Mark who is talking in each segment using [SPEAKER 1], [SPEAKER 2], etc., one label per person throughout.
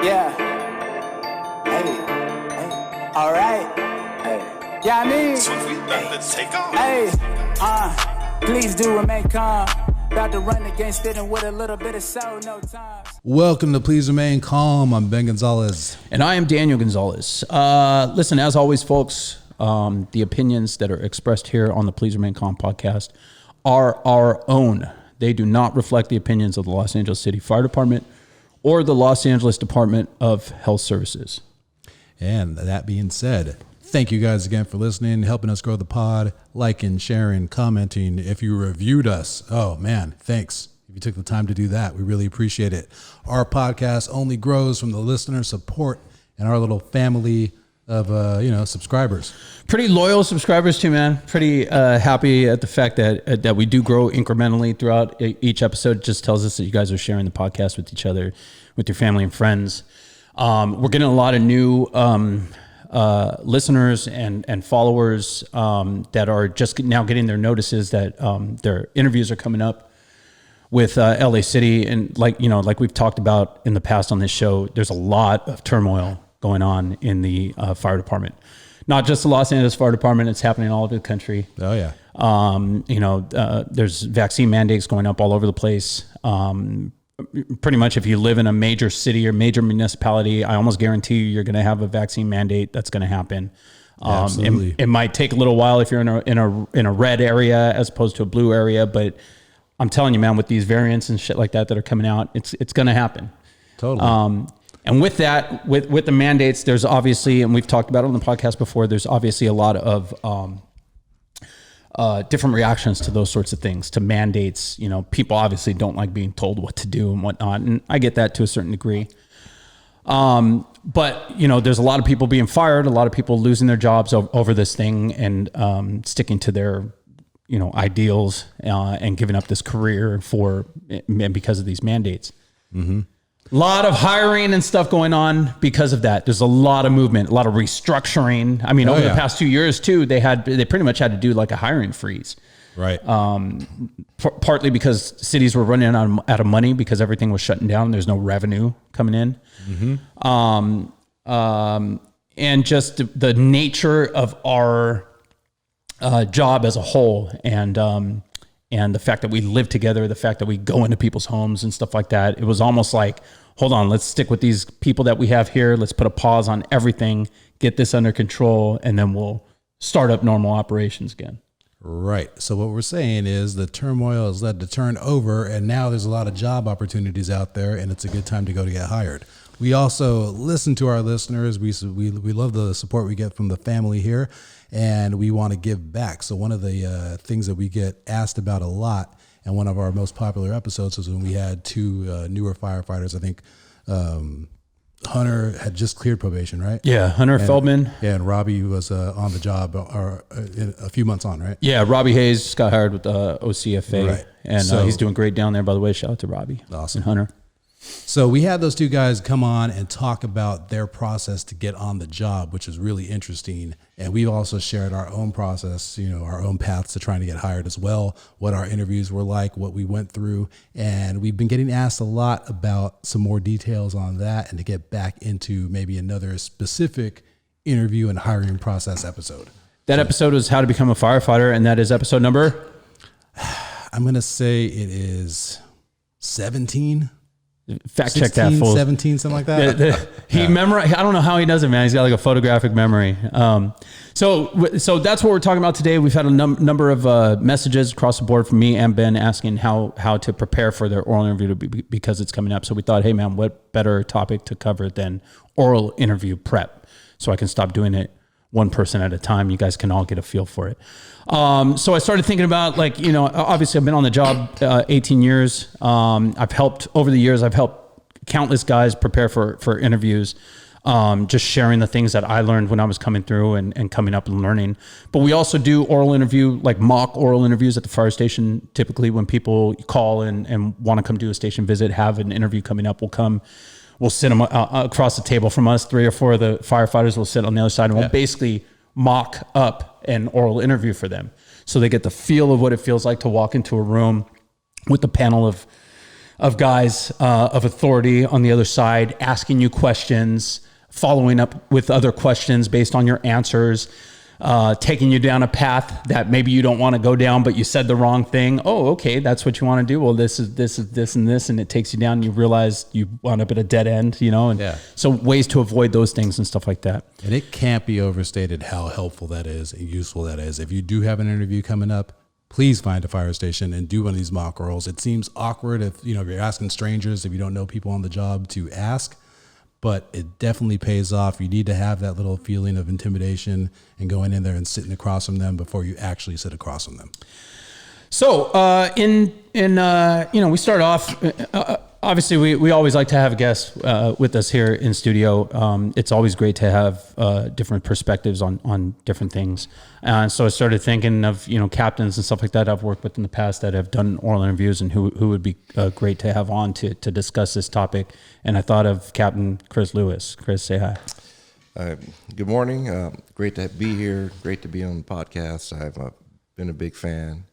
[SPEAKER 1] Yeah. Hey. All right. Hey. Yeah, I mean.
[SPEAKER 2] So we about to take off.
[SPEAKER 1] Hey. Please do remain calm. About to run against it and with a little bit of soul, no time.
[SPEAKER 3] Welcome to Please Remain Calm. I'm Ben Gonzalez.
[SPEAKER 4] And I am Daniel Gonzalez. Listen, as always, folks, the opinions that are expressed here on the Please Remain Calm podcast are our own. They do not reflect the opinions of the Los Angeles City Fire Department or the Los Angeles Department of Health Services.
[SPEAKER 3] And that being said, thank you guys again for listening, helping us grow the pod, liking, sharing, commenting. If you reviewed us, oh man, thanks. If you took the time to do that, we really appreciate it. Our podcast only grows from the listener support and our little family of subscribers.
[SPEAKER 4] Pretty loyal subscribers too, man. Pretty happy at the fact that we do grow incrementally throughout each episode. It just tells us that you guys are sharing the podcast with each other, with your family and friends. We're getting a lot of new listeners and followers that are just now getting their notices that their interviews are coming up with LA City. And like we've talked about in the past on this show, there's a lot of turmoil going on in the fire department. Not just the Los Angeles Fire Department, it's happening all over the country.
[SPEAKER 3] Oh yeah.
[SPEAKER 4] There's vaccine mandates going up all over the place. Pretty much if you live in a major city or major municipality, I almost guarantee you're going to have a vaccine mandate that's going to happen.
[SPEAKER 3] Absolutely.
[SPEAKER 4] It might take a little while if you're in a red area as opposed to a blue area, but I'm telling you, man, with these variants and shit like that are coming out, it's going to happen.
[SPEAKER 3] Totally.
[SPEAKER 4] And with that, with the mandates, there's obviously, and we've talked about it on the podcast before, there's obviously a lot of different reactions to those sorts of things, to mandates. You know, people obviously don't like being told what to do and whatnot, and I get that to a certain degree. But there's a lot of people being fired, a lot of people losing their jobs over this thing and sticking to their ideals and giving up this career because of these mandates. Mm-hmm. A lot of hiring and stuff going on because of that. There's a lot of movement, a lot of restructuring. I mean, over the past 2 years too, they pretty much had to do like a hiring freeze.
[SPEAKER 3] Right.
[SPEAKER 4] Partly because cities were running out of money because everything was shutting down. There's no revenue coming in. Mm-hmm. And just the nature of our job as a whole, and the fact that we live together, the fact that we go into people's homes and stuff like that, it was almost like, hold on, let's stick with these people that we have here. Let's put a pause on everything, get this under control, and then we'll start up normal operations again.
[SPEAKER 3] Right. So what we're saying is the turmoil has led to turnover, and now there's a lot of job opportunities out there, and it's a good time to go to get hired. We also listen to our listeners. We love the support we get from the family here, and we want to give back. So one of the things that we get asked about a lot, and one of our most popular episodes was when we had two newer firefighters. I think Hunter had just cleared probation, right?
[SPEAKER 4] Yeah, Hunter Feldman.
[SPEAKER 3] Yeah, and Robbie was on the job a few months on, right?
[SPEAKER 4] Yeah, Robbie Hayes just got hired with OCFA,
[SPEAKER 3] right.
[SPEAKER 4] And he's doing great down there, by the way. Shout out to Robbie.
[SPEAKER 3] Awesome.
[SPEAKER 4] And Hunter.
[SPEAKER 3] So we had those two guys come on and talk about their process to get on the job, which is really interesting. And we've also shared our own process, our own paths to trying to get hired as well, what our interviews were like, what we went through. And we've been getting asked a lot about some more details on that and to get back into maybe another specific interview and hiring process episode.
[SPEAKER 4] That episode was How to Become a Firefighter, and that is episode number?
[SPEAKER 3] I'm going to say it is 17.
[SPEAKER 4] Fact
[SPEAKER 3] 16,
[SPEAKER 4] check that fool.
[SPEAKER 3] 17, something like that.
[SPEAKER 4] He memorized. I don't know how he does it, man. He's got like a photographic memory. So that's what we're talking about today. We've had a number of messages across the board from me and Ben asking how to prepare for their oral interview because it's coming up. So we thought, hey man, what better topic to cover than oral interview prep? So I can stop doing it one person at a time. You guys can all get a feel for it. So I started thinking about obviously I've been on the job 18 years. I've helped countless guys prepare for interviews, just sharing the things that I learned when I was coming through and coming up and learning. But we also do oral interview, like mock oral interviews at the fire station. Typically when people call and want to come do a station visit, have an interview coming up, we'll sit them across the table from us. 3 or 4 of the firefighters will sit on the other side and we'll basically mock up an oral interview for them. So they get the feel of what it feels like to walk into a room with a panel of guys of authority on the other side, asking you questions, following up with other questions based on your answers, taking you down a path that maybe you don't want to go down, but you said the wrong thing. Oh, okay, that's what you want to do. Well, this is this, and it takes you down. And you realize you wound up at a dead end, and so ways to avoid those things and stuff like that.
[SPEAKER 3] And it can't be overstated how helpful that is and useful that is. If you do have an interview coming up, please find a fire station and do one of these mock rolls. It seems awkward if you're asking strangers, if you don't know people on the job, to ask, but it definitely pays off. You need to have that little feeling of intimidation and going in there and sitting across from them before you actually sit across from them.
[SPEAKER 4] So we start off. Obviously, we always like to have guests with us here in studio. It's always great to have different perspectives on different things. So I started thinking of captains and stuff like that I've worked with in the past that have done oral interviews and who would be great to have on to discuss this topic. And I thought of Captain Chris Lewis. Chris, say hi.
[SPEAKER 2] Good morning. Great to be here. Great to be on the podcast. I've been a big fan.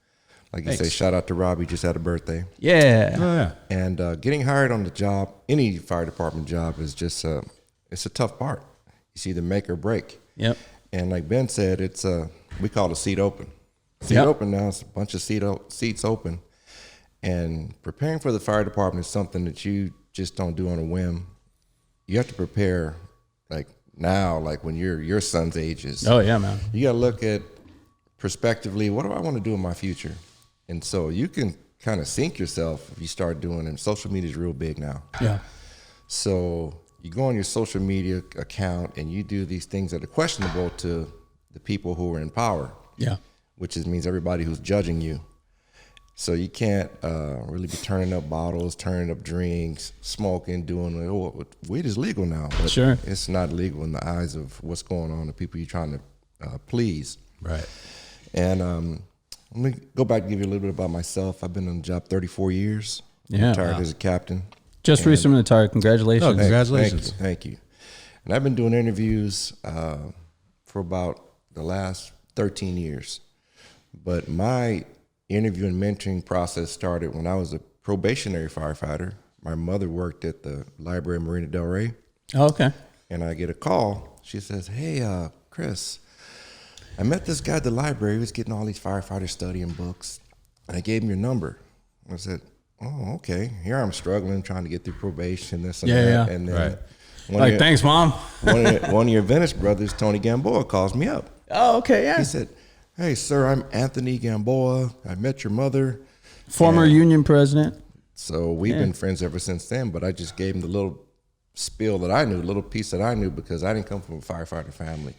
[SPEAKER 2] Like you say, shout out to Robbie, just had a birthday.
[SPEAKER 4] Yeah.
[SPEAKER 3] Oh, yeah.
[SPEAKER 2] And getting hired on the job, any fire department job, is just it's a tough part. It's either make or break.
[SPEAKER 4] Yep.
[SPEAKER 2] And like Ben said, it's we call it a seat open. Seat open now, it's a bunch of seats open. And preparing for the fire department is something that you just don't do on a whim. You have to prepare like now, like when your son's age is.
[SPEAKER 4] Oh, yeah, man.
[SPEAKER 2] You got to look at prospectively, what do I want to do in my future? And so you can kind of sink yourself if you start doing, and social media is real big now.
[SPEAKER 4] Yeah.
[SPEAKER 2] So you go on your social media account and you do these things that are questionable to the people who are in power.
[SPEAKER 4] Yeah.
[SPEAKER 2] Which means everybody who's judging you. So you can't really be turning up bottles, turning up drinks, smoking, doing, weed is legal now. But
[SPEAKER 4] sure.
[SPEAKER 2] It's not legal in the eyes of what's going on, the people you're trying to please.
[SPEAKER 3] Right.
[SPEAKER 2] And let me go back and give you a little bit about myself. I've been on the job 34 years.
[SPEAKER 4] Yeah.
[SPEAKER 2] Retired as a captain.
[SPEAKER 4] Just recently retired. Congratulations.
[SPEAKER 3] Oh, congratulations.
[SPEAKER 2] Thank you. And I've been doing interviews for about the last 13 years. But my interview and mentoring process started when I was a probationary firefighter. My mother worked at the library in Marina Del Rey.
[SPEAKER 4] Oh, okay.
[SPEAKER 2] And I get a call. She says, hey, Chris, I met this guy at the library. He was getting all these firefighters studying books. And I gave him your number. I said, oh, okay. Here I'm struggling, trying to get through probation, this and that.
[SPEAKER 4] Yeah.
[SPEAKER 2] And then
[SPEAKER 4] Right. Thanks, Mom.
[SPEAKER 2] one of your Venice brothers, Tony Gamboa, calls me up.
[SPEAKER 4] Oh, okay, yeah.
[SPEAKER 2] He said, hey, sir, I'm Anthony Gamboa. I met your mother.
[SPEAKER 4] Former union president.
[SPEAKER 2] So we've been friends ever since then, but I just gave him the little spiel that I knew, a little piece that I knew, because I didn't come from a firefighter family.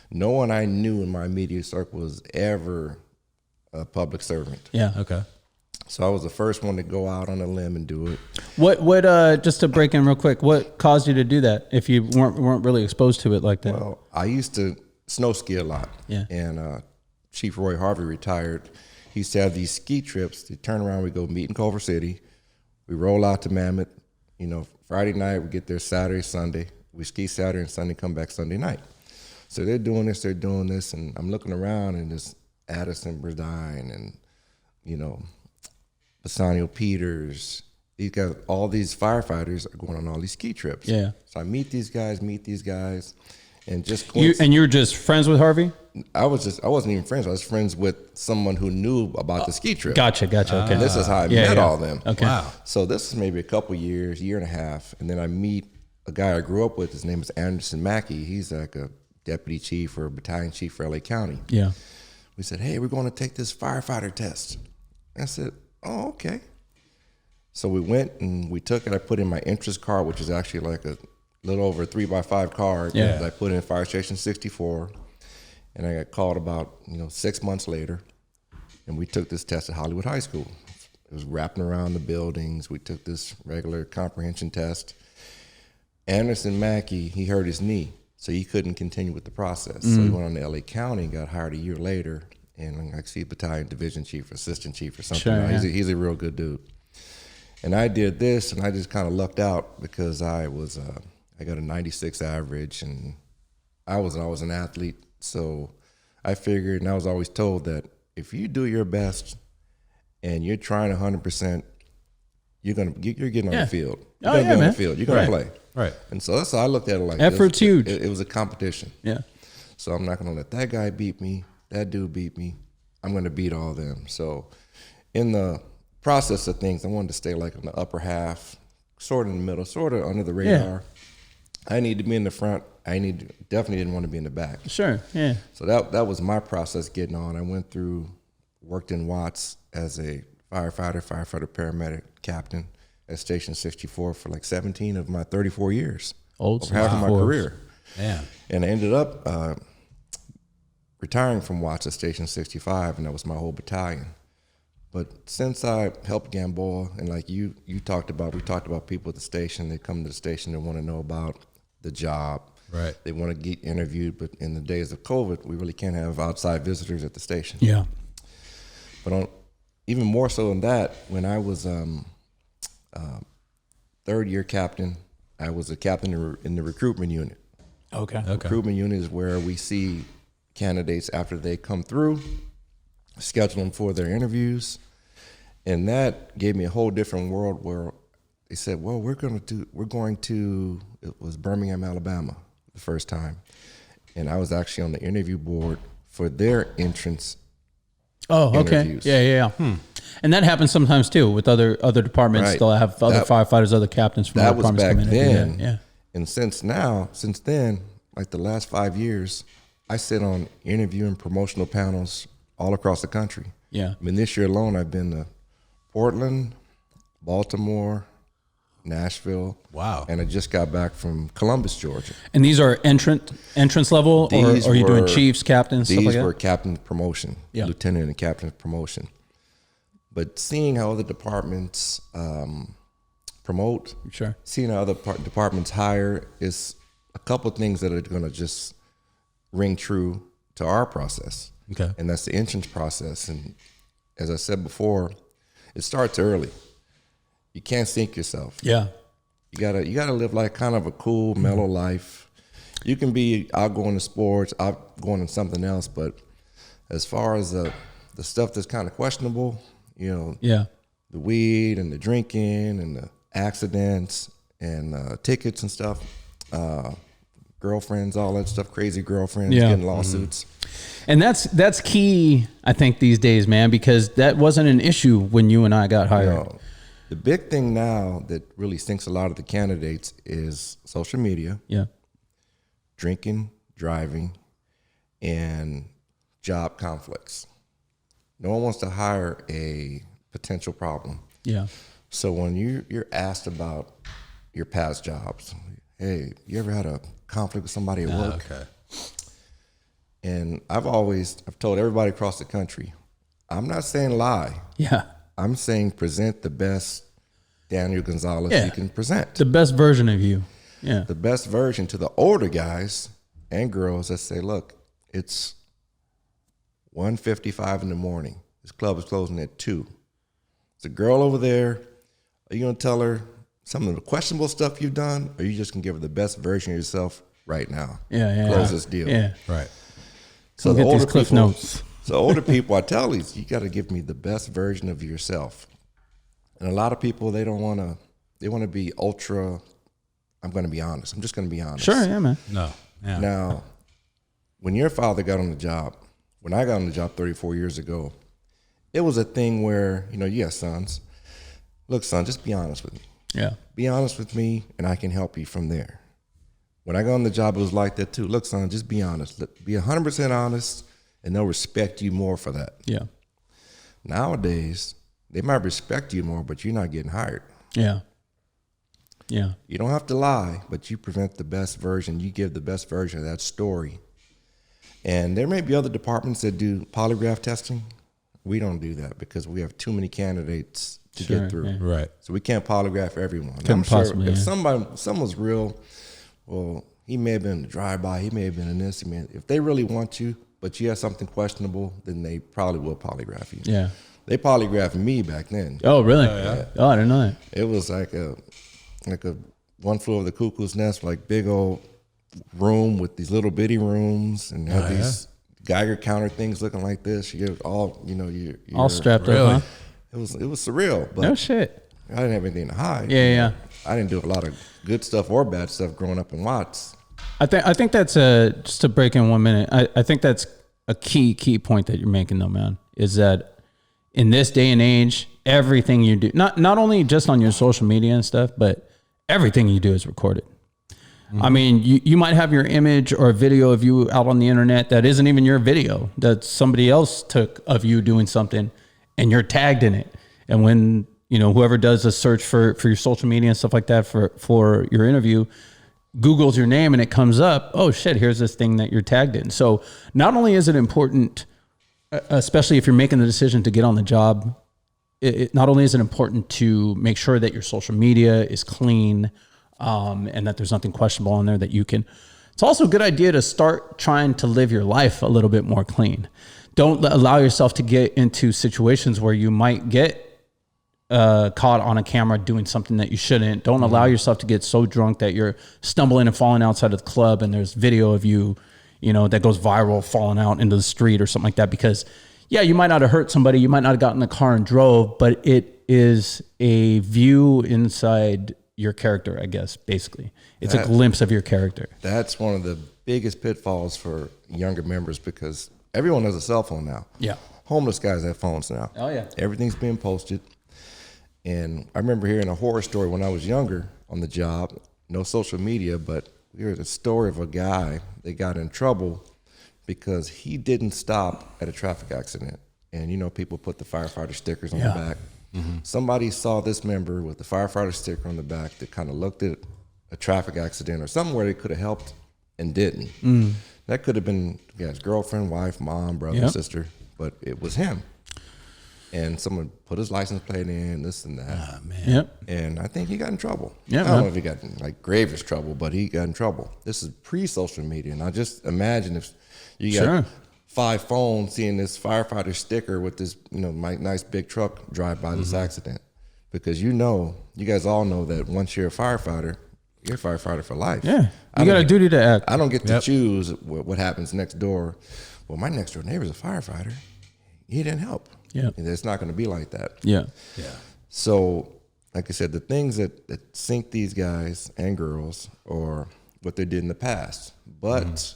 [SPEAKER 2] No one I knew in my immediate circle was ever a public servant.
[SPEAKER 4] Yeah.
[SPEAKER 3] Okay.
[SPEAKER 2] So I was the first one to go out on a limb and do it.
[SPEAKER 4] What just to break in real quick, what caused you to do that if you weren't really exposed to it like that?
[SPEAKER 2] Well, I used to snow ski a lot.
[SPEAKER 4] Yeah.
[SPEAKER 2] And Chief Roy Harvey retired. He used to have these ski trips. To turn around, we go meet in Culver City. We roll out to Mammoth. Friday night, we get there Saturday, Sunday. We ski Saturday and Sunday, come back Sunday night. So they're doing this, and I'm looking around, and this Addison Bradine and, Bassanio Peters, these guys, all these firefighters are going on all these ski trips.
[SPEAKER 4] Yeah.
[SPEAKER 2] So I meet these guys, and just
[SPEAKER 4] you're just friends with Harvey?
[SPEAKER 2] I wasn't even friends. I was friends with someone who knew about the ski trip.
[SPEAKER 4] Gotcha. Okay.
[SPEAKER 2] And this is how I met all of them.
[SPEAKER 4] Okay.
[SPEAKER 3] Wow.
[SPEAKER 2] So this is maybe a couple years, year and a half, and then I meet a guy I grew up with. His name is Anderson Mackey. He's like a deputy chief or a battalion chief for LA County.
[SPEAKER 4] Yeah.
[SPEAKER 2] We said, hey, we're going to take this firefighter test. I said, oh, okay. So we went and we took it. I put in my interest card, which is actually like a little over a 3x5 card.
[SPEAKER 4] Yeah.
[SPEAKER 2] That I put in Fire Station 64. And I got called about 6 months later. And we took this test at Hollywood High School. It was wrapping around the buildings. We took this regular comprehension test. Anderson Mackey, he hurt his knee, so he couldn't continue with the process. So he went on to LA County and got hired a year later. And I see battalion division chief, assistant chief or something.
[SPEAKER 4] Sure, yeah.
[SPEAKER 2] He's a real good dude. And I did this, and I just kind of lucked out because I got a 96 average, and I was an athlete. So I figured, and I was always told that if you do your best and you're trying 100%, you're getting on
[SPEAKER 4] Yeah.
[SPEAKER 2] the field. You're
[SPEAKER 4] Oh,
[SPEAKER 2] gonna
[SPEAKER 4] yeah,
[SPEAKER 2] be on
[SPEAKER 4] man.
[SPEAKER 2] the field. You're gonna
[SPEAKER 3] Right.
[SPEAKER 2] play.
[SPEAKER 3] Right.
[SPEAKER 2] And so that's how I looked at it. Like
[SPEAKER 4] Effort's huge.
[SPEAKER 2] It was a competition.
[SPEAKER 4] Yeah.
[SPEAKER 2] So I'm not gonna let that guy beat me. That dude beat me. I'm gonna beat all of them. So in the process of things, I wanted to stay like in the upper half, sort of in the middle, sort of under the radar. I need to be in the front. Definitely didn't want to be in the back.
[SPEAKER 4] Sure. Yeah.
[SPEAKER 2] So that was my process getting on. I worked in Watts as a firefighter paramedic captain at Station 64 for like 17 of my 34 years.
[SPEAKER 4] Old
[SPEAKER 2] half of my career.
[SPEAKER 3] Man.
[SPEAKER 2] And I ended up retiring from Watts at Station 65, and that was my whole battalion. But since I helped Gamboa, and like we talked about people at the station, they come to the station, they want to know about the job.
[SPEAKER 3] Right.
[SPEAKER 2] They want to get interviewed, but in the days of COVID, we really can't have outside visitors at the station.
[SPEAKER 4] Yeah.
[SPEAKER 2] But even more so than that, when I was third year captain, I was a captain in the recruitment unit.
[SPEAKER 4] Okay.
[SPEAKER 2] Recruitment unit is where we see candidates after they come through, schedule them for their interviews, and that gave me a whole different world where they said, well, it was Birmingham, Alabama, the first time. And I was actually on the interview board for their entrance
[SPEAKER 4] Oh, okay.
[SPEAKER 2] interviews.
[SPEAKER 4] Yeah. And that happens sometimes too with other departments.
[SPEAKER 2] Right.
[SPEAKER 4] They'll have other firefighters, other captains from
[SPEAKER 2] That
[SPEAKER 4] other
[SPEAKER 2] was
[SPEAKER 4] departments
[SPEAKER 2] back
[SPEAKER 4] come in.
[SPEAKER 2] then.
[SPEAKER 4] Yeah.
[SPEAKER 2] And since then, like the last 5 years, I sit on interview and promotional panels all across the country.
[SPEAKER 4] Yeah.
[SPEAKER 2] I mean, this year alone, I've been to Portland, Baltimore, Nashville.
[SPEAKER 3] Wow.
[SPEAKER 2] And I just got back from Columbus, Georgia.
[SPEAKER 4] And these are entrance level, or are you doing chiefs, captains, stuff like
[SPEAKER 2] These
[SPEAKER 4] that?
[SPEAKER 2] were captain promotion,
[SPEAKER 4] Yeah.
[SPEAKER 2] lieutenant and captain promotion. But seeing how other departments promote,
[SPEAKER 4] Sure.
[SPEAKER 2] seeing how other departments hire is a couple of things that are going to just ring true to our process.
[SPEAKER 3] Okay.
[SPEAKER 2] And that's the entrance process. And as I said before, it starts early. You can't sink yourself.
[SPEAKER 4] Yeah.
[SPEAKER 2] You gotta live like kind of a cool, mellow life. You can be outgoing in sports, outgoing in something else, but as far as the stuff that's kind of questionable,
[SPEAKER 4] Yeah.
[SPEAKER 2] the weed and the drinking and the accidents and tickets and stuff, girlfriends, all that stuff, crazy girlfriends,
[SPEAKER 4] Yeah.
[SPEAKER 2] getting lawsuits.
[SPEAKER 4] And that's key, I think, these days, man, because that wasn't an issue when you and I got hired.
[SPEAKER 2] The big thing now that really sinks a lot of the candidates is social media,
[SPEAKER 4] Yeah.
[SPEAKER 2] drinking, driving, and job conflicts. No one wants to hire a potential problem.
[SPEAKER 4] Yeah.
[SPEAKER 2] So when you're asked about your past jobs, hey, you ever had a conflict with somebody at work?
[SPEAKER 3] Okay.
[SPEAKER 2] And I've told everybody across the country, I'm not saying lie.
[SPEAKER 4] Yeah.
[SPEAKER 2] I'm saying present the best Daniel Gonzalez
[SPEAKER 4] Yeah.
[SPEAKER 2] you can present.
[SPEAKER 4] The best version of you. Yeah.
[SPEAKER 2] The best version to the older guys and girls that say, look, it's 1:55 in the morning. This club is closing at 2. There's a girl over there. Are you going to tell her some of the questionable stuff you've done, or are you just going to give her the best version of yourself right now?
[SPEAKER 4] Yeah.
[SPEAKER 2] Close this deal.
[SPEAKER 4] Yeah.
[SPEAKER 3] Right.
[SPEAKER 2] So
[SPEAKER 4] Get these cliff notes.
[SPEAKER 2] So older people, I tell these, you got to give me the best version of yourself. And a lot of people, they want to be ultra, I'm going to be honest. I'm just going to be honest.
[SPEAKER 4] Sure. Yeah, man.
[SPEAKER 3] No. Yeah.
[SPEAKER 2] Now, when your father got on the job, when I got on the job 34 years ago, it was a thing where, you have sons. Look, son, just be honest with me.
[SPEAKER 4] Yeah.
[SPEAKER 2] Be honest with me, and I can help you from there. When I got on the job, it was like that too. Look, son, just be honest. Be 100% honest, and they'll respect you more for that.
[SPEAKER 4] Yeah.
[SPEAKER 2] Nowadays, they might respect you more, but you're not getting hired.
[SPEAKER 4] Yeah. Yeah.
[SPEAKER 2] You don't have to lie, but you present the best version. You give the best version of that story. And there may be other departments that do polygraph testing. We don't do that because we have too many candidates to get through.
[SPEAKER 4] Yeah.
[SPEAKER 3] Right.
[SPEAKER 2] So we can't polygraph everyone.
[SPEAKER 4] Couldn't
[SPEAKER 2] I'm sure
[SPEAKER 4] possibly,
[SPEAKER 2] if
[SPEAKER 4] yeah.
[SPEAKER 2] someone's real, well, he may have been a drive-by, he may have been in this. If they really want you, but you have something questionable, then they probably will polygraph you.
[SPEAKER 4] Yeah.
[SPEAKER 2] They polygraphed me back then.
[SPEAKER 4] Oh, really? Oh, I didn't know that.
[SPEAKER 2] It was like a one flew over the cuckoo's nest, like big old room with these little bitty rooms, and had these Geiger counter things looking like this. You get all, you're
[SPEAKER 4] All strapped
[SPEAKER 3] Really?
[SPEAKER 4] up, huh?
[SPEAKER 2] It was surreal, but
[SPEAKER 4] No shit.
[SPEAKER 2] I didn't have anything to hide.
[SPEAKER 4] Yeah.
[SPEAKER 2] I didn't do a lot of good stuff or bad stuff growing up in Watts.
[SPEAKER 4] I think that's just to break in 1 minute. I think that's a key point that you're making though, man, is that in this day and age, everything you do, not only just on your social media and stuff, but everything you do is recorded. Mm-hmm. I mean, you might have your image or a video of you out on the internet that isn't even your video, that somebody else took of you doing something and you're tagged in it. And when, whoever does a search for your social media and stuff like that for your interview, Googles your name and it comes up, oh shit, here's this thing that you're tagged in. So not only is it important, especially if you're making the decision to get on the job, it not only is it important to make sure that your social media is clean, and that there's nothing questionable on there that you can, it's also a good idea to start trying to live your life a little bit more clean. Don't allow yourself to get into situations where you might get caught on a camera doing something that you shouldn't. Don't allow yourself to get so drunk that you're stumbling and falling outside of the club and there's video of you, that goes viral, falling out into the street or something like that. Because you might not have hurt somebody, you might not have gotten in the car and drove, but it is a view inside your character, I guess, basically. It's a glimpse of your character.
[SPEAKER 2] That's one of the biggest pitfalls for younger members because everyone has a cell phone now.
[SPEAKER 4] Yeah.
[SPEAKER 2] Homeless guys have phones now.
[SPEAKER 4] Oh, yeah.
[SPEAKER 2] Everything's being posted. And I remember hearing a horror story when I was younger on the job, no social media, but we heard a story of a guy that got in trouble because he didn't stop at a traffic accident. And, people put the firefighter stickers on the back. Mm-hmm. Somebody saw this member with the firefighter sticker on the back that kind of looked at a traffic accident or somewhere they could have helped and didn't. Mm. That could have been his girlfriend, wife, mom, brother, sister, but it was him. And someone put his license plate in, this and that.
[SPEAKER 3] Ah, man.
[SPEAKER 4] Yep.
[SPEAKER 2] And I think he got in trouble.
[SPEAKER 4] Yeah,
[SPEAKER 2] I don't know if he got in gravest trouble, but he got in trouble. This is pre-social media. And I just imagine if you got 5 phones seeing this firefighter sticker with this, nice big truck drive by this accident. Because you guys all know that once you're a firefighter for life.
[SPEAKER 4] Yeah. You got a duty to act.
[SPEAKER 2] I don't get to choose what happens next door. Well, my next door neighbor's a firefighter. He didn't help.
[SPEAKER 4] Yeah.
[SPEAKER 2] And it's not going to be like that.
[SPEAKER 4] Yeah.
[SPEAKER 3] Yeah.
[SPEAKER 2] So, like I said, the things that sink these guys and girls are what they did in the past. But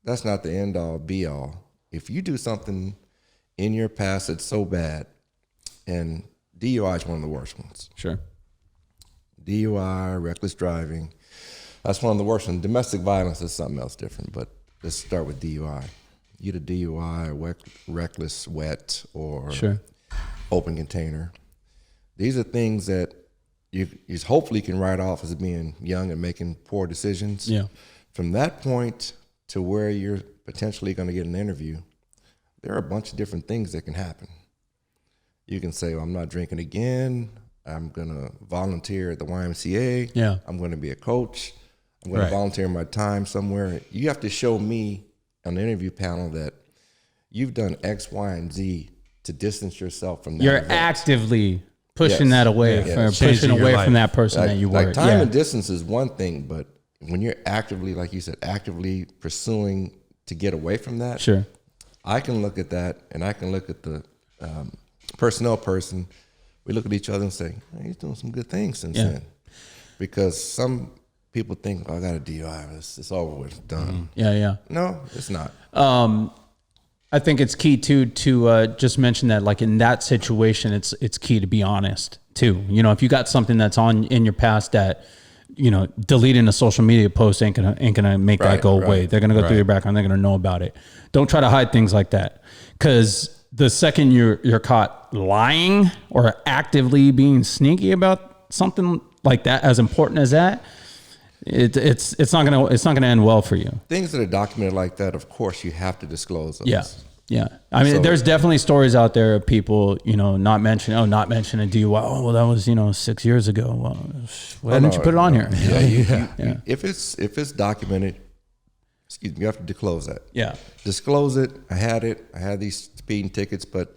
[SPEAKER 2] that's not the end all be all. If you do something in your past that's so bad, and DUI is one of the worst ones.
[SPEAKER 4] Sure.
[SPEAKER 2] DUI, reckless driving, that's one of the worst ones. Domestic violence is something else different, but let's start with DUI. Either DUI, reckless wet, or open container. These are things that you hopefully can write off as being young and making poor decisions.
[SPEAKER 4] Yeah.
[SPEAKER 2] From that point to where you're potentially going to get an interview, there are a bunch of different things that can happen. You can say, well, I'm not drinking again. I'm going to volunteer at the YMCA.
[SPEAKER 4] Yeah.
[SPEAKER 2] I'm going to be a coach. I'm going to volunteer my time somewhere. You have to show me on the interview panel that you've done X, Y, and Z to distance yourself from that.
[SPEAKER 4] You're
[SPEAKER 2] event.
[SPEAKER 4] actively pushing that away, pushing
[SPEAKER 3] Changing
[SPEAKER 4] away
[SPEAKER 3] your
[SPEAKER 4] from
[SPEAKER 3] life.
[SPEAKER 4] that person that you were.
[SPEAKER 2] Like time and distance is one thing, but when you're actively, like you said, actively pursuing to get away from that,
[SPEAKER 4] Sure.
[SPEAKER 2] I can look at that and I can look at the personnel person. We look at each other and say, hey, he's doing some good things since then. Because some people think, oh, I got a DUI, it's over with, it's done.
[SPEAKER 4] Yeah.
[SPEAKER 2] No, it's not.
[SPEAKER 4] I think it's key too to just mention that, like in that situation, it's key to be honest too. If you got something that's in your past that, deleting a social media post ain't gonna make that go away. They're gonna go through your background. They're gonna know about it. Don't try to hide things like that, because the second you're caught lying or actively being sneaky about something like that, as important as that, it's not gonna end well for you.
[SPEAKER 2] Things that are documented like that, of course, you have to disclose those.
[SPEAKER 4] Yeah. I mean, there's definitely stories out there of people, not mentioning a DUI. Oh, well, that was, 6 years ago. Well, why didn't you put it on here?
[SPEAKER 2] Yeah. If it's documented, you have to disclose that.
[SPEAKER 4] Yeah.
[SPEAKER 2] Disclose it. I had these speeding tickets, but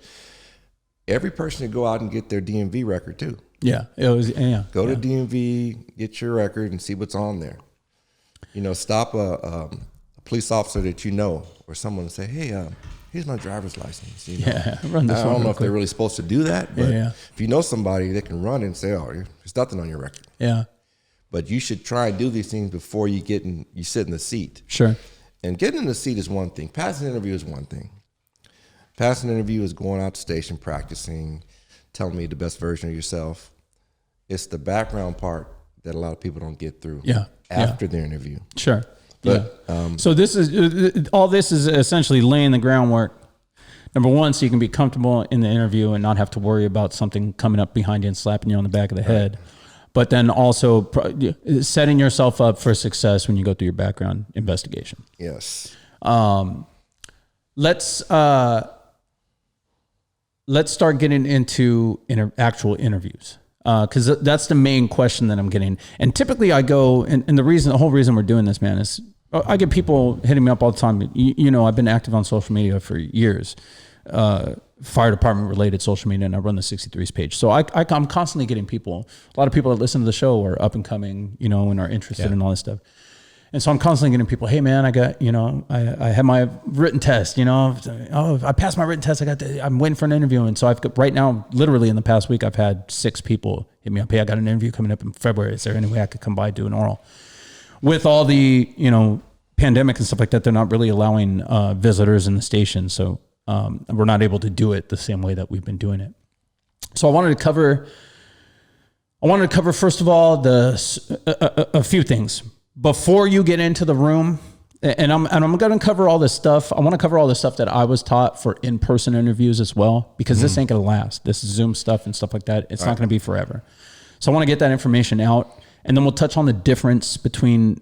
[SPEAKER 2] every person should go out and get their DMV record too.
[SPEAKER 4] Yeah. Go
[SPEAKER 2] to DMV, get your record and see what's on there. Stop a police officer that or someone and say, hey, here's my driver's license. You know?
[SPEAKER 4] Yeah, run this
[SPEAKER 2] I
[SPEAKER 4] one
[SPEAKER 2] don't know
[SPEAKER 4] real
[SPEAKER 2] if they're
[SPEAKER 4] quick.
[SPEAKER 2] really supposed to do that, but
[SPEAKER 4] Yeah.
[SPEAKER 2] if you know somebody that can run and say, oh, there's nothing on your record.
[SPEAKER 4] Yeah,
[SPEAKER 2] But you should try and do these things before you sit in the seat.
[SPEAKER 4] sure.
[SPEAKER 2] And getting in the seat is one thing. Passing an interview is one thing. Passing an interview is going out to station, practicing, telling me the best version of yourself. It's the background part that a lot of people don't get through after the interview.
[SPEAKER 4] Sure.
[SPEAKER 2] But,
[SPEAKER 4] so this is all. This is essentially laying the groundwork. Number one, so you can be comfortable in the interview and not have to worry about something coming up behind you and slapping you on the back of the head. But then also setting yourself up for success when you go through your background investigation.
[SPEAKER 2] Yes.
[SPEAKER 4] Let's start getting into actual interviews. Because that's the main question that I'm getting. And typically I go, and the whole reason we're doing this, man, is I get people hitting me up all the time. You know, I've been active on social media for years, fire department related social media, and I run the 63s page. So I'm constantly getting people, a lot of people that listen to the show are up and coming, you know, and are interested in all this stuff. And so I'm constantly getting people, hey man, I got, you know, I had my written test, you know, oh, I passed my written test. I'm waiting for an interview. And so I've got right now, literally in the past week, I've had 6 people hit me up. Hey, I got an interview coming up in February. Is there any way I could come by, do an oral? With all the, you know, pandemic and stuff like that, they're not really allowing visitors in the station. So we're not able to do it the same way that we've been doing it. So I wanted to cover first of all, a few things. Before you get into the room, and I'm going to cover all this stuff. I want to cover all the stuff that I was taught for in-person interviews as well, because this ain't going to last. This Zoom stuff and stuff like that. It's not going to be forever. So I want to get that information out, and then we'll touch on the difference between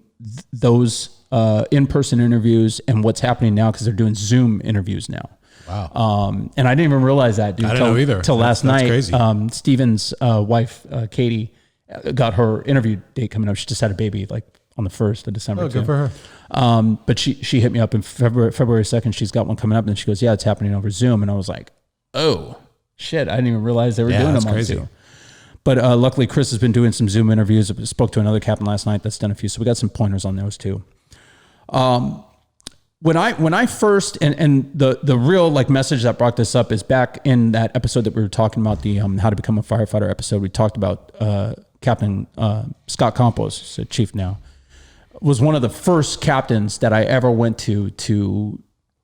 [SPEAKER 4] those in-person interviews and what's happening now, because they're doing Zoom interviews now.
[SPEAKER 3] Wow.
[SPEAKER 4] And I didn't even realize that, dude.
[SPEAKER 3] I didn't know either.
[SPEAKER 4] Till last night.
[SPEAKER 3] Crazy.
[SPEAKER 4] Steven's wife, Katie, got her interview date coming up. She just had a baby like on the 1st of December.
[SPEAKER 3] Oh, good for her.
[SPEAKER 4] But she hit me up in February 2nd. She's got one coming up, and she goes, yeah, it's happening over Zoom. And I was like, oh shit. I didn't even realize they were doing them on
[SPEAKER 3] crazy.
[SPEAKER 4] Zoom. But luckily Chris has been doing some Zoom interviews. I spoke to another captain last night that's done a few. So we got some pointers on those too. When I first, and the real like message that brought this up is back in that episode that we were talking about, the how to become a firefighter episode. We talked about Captain Scott Campos, who's a chief now, was one of the first captains that I ever went to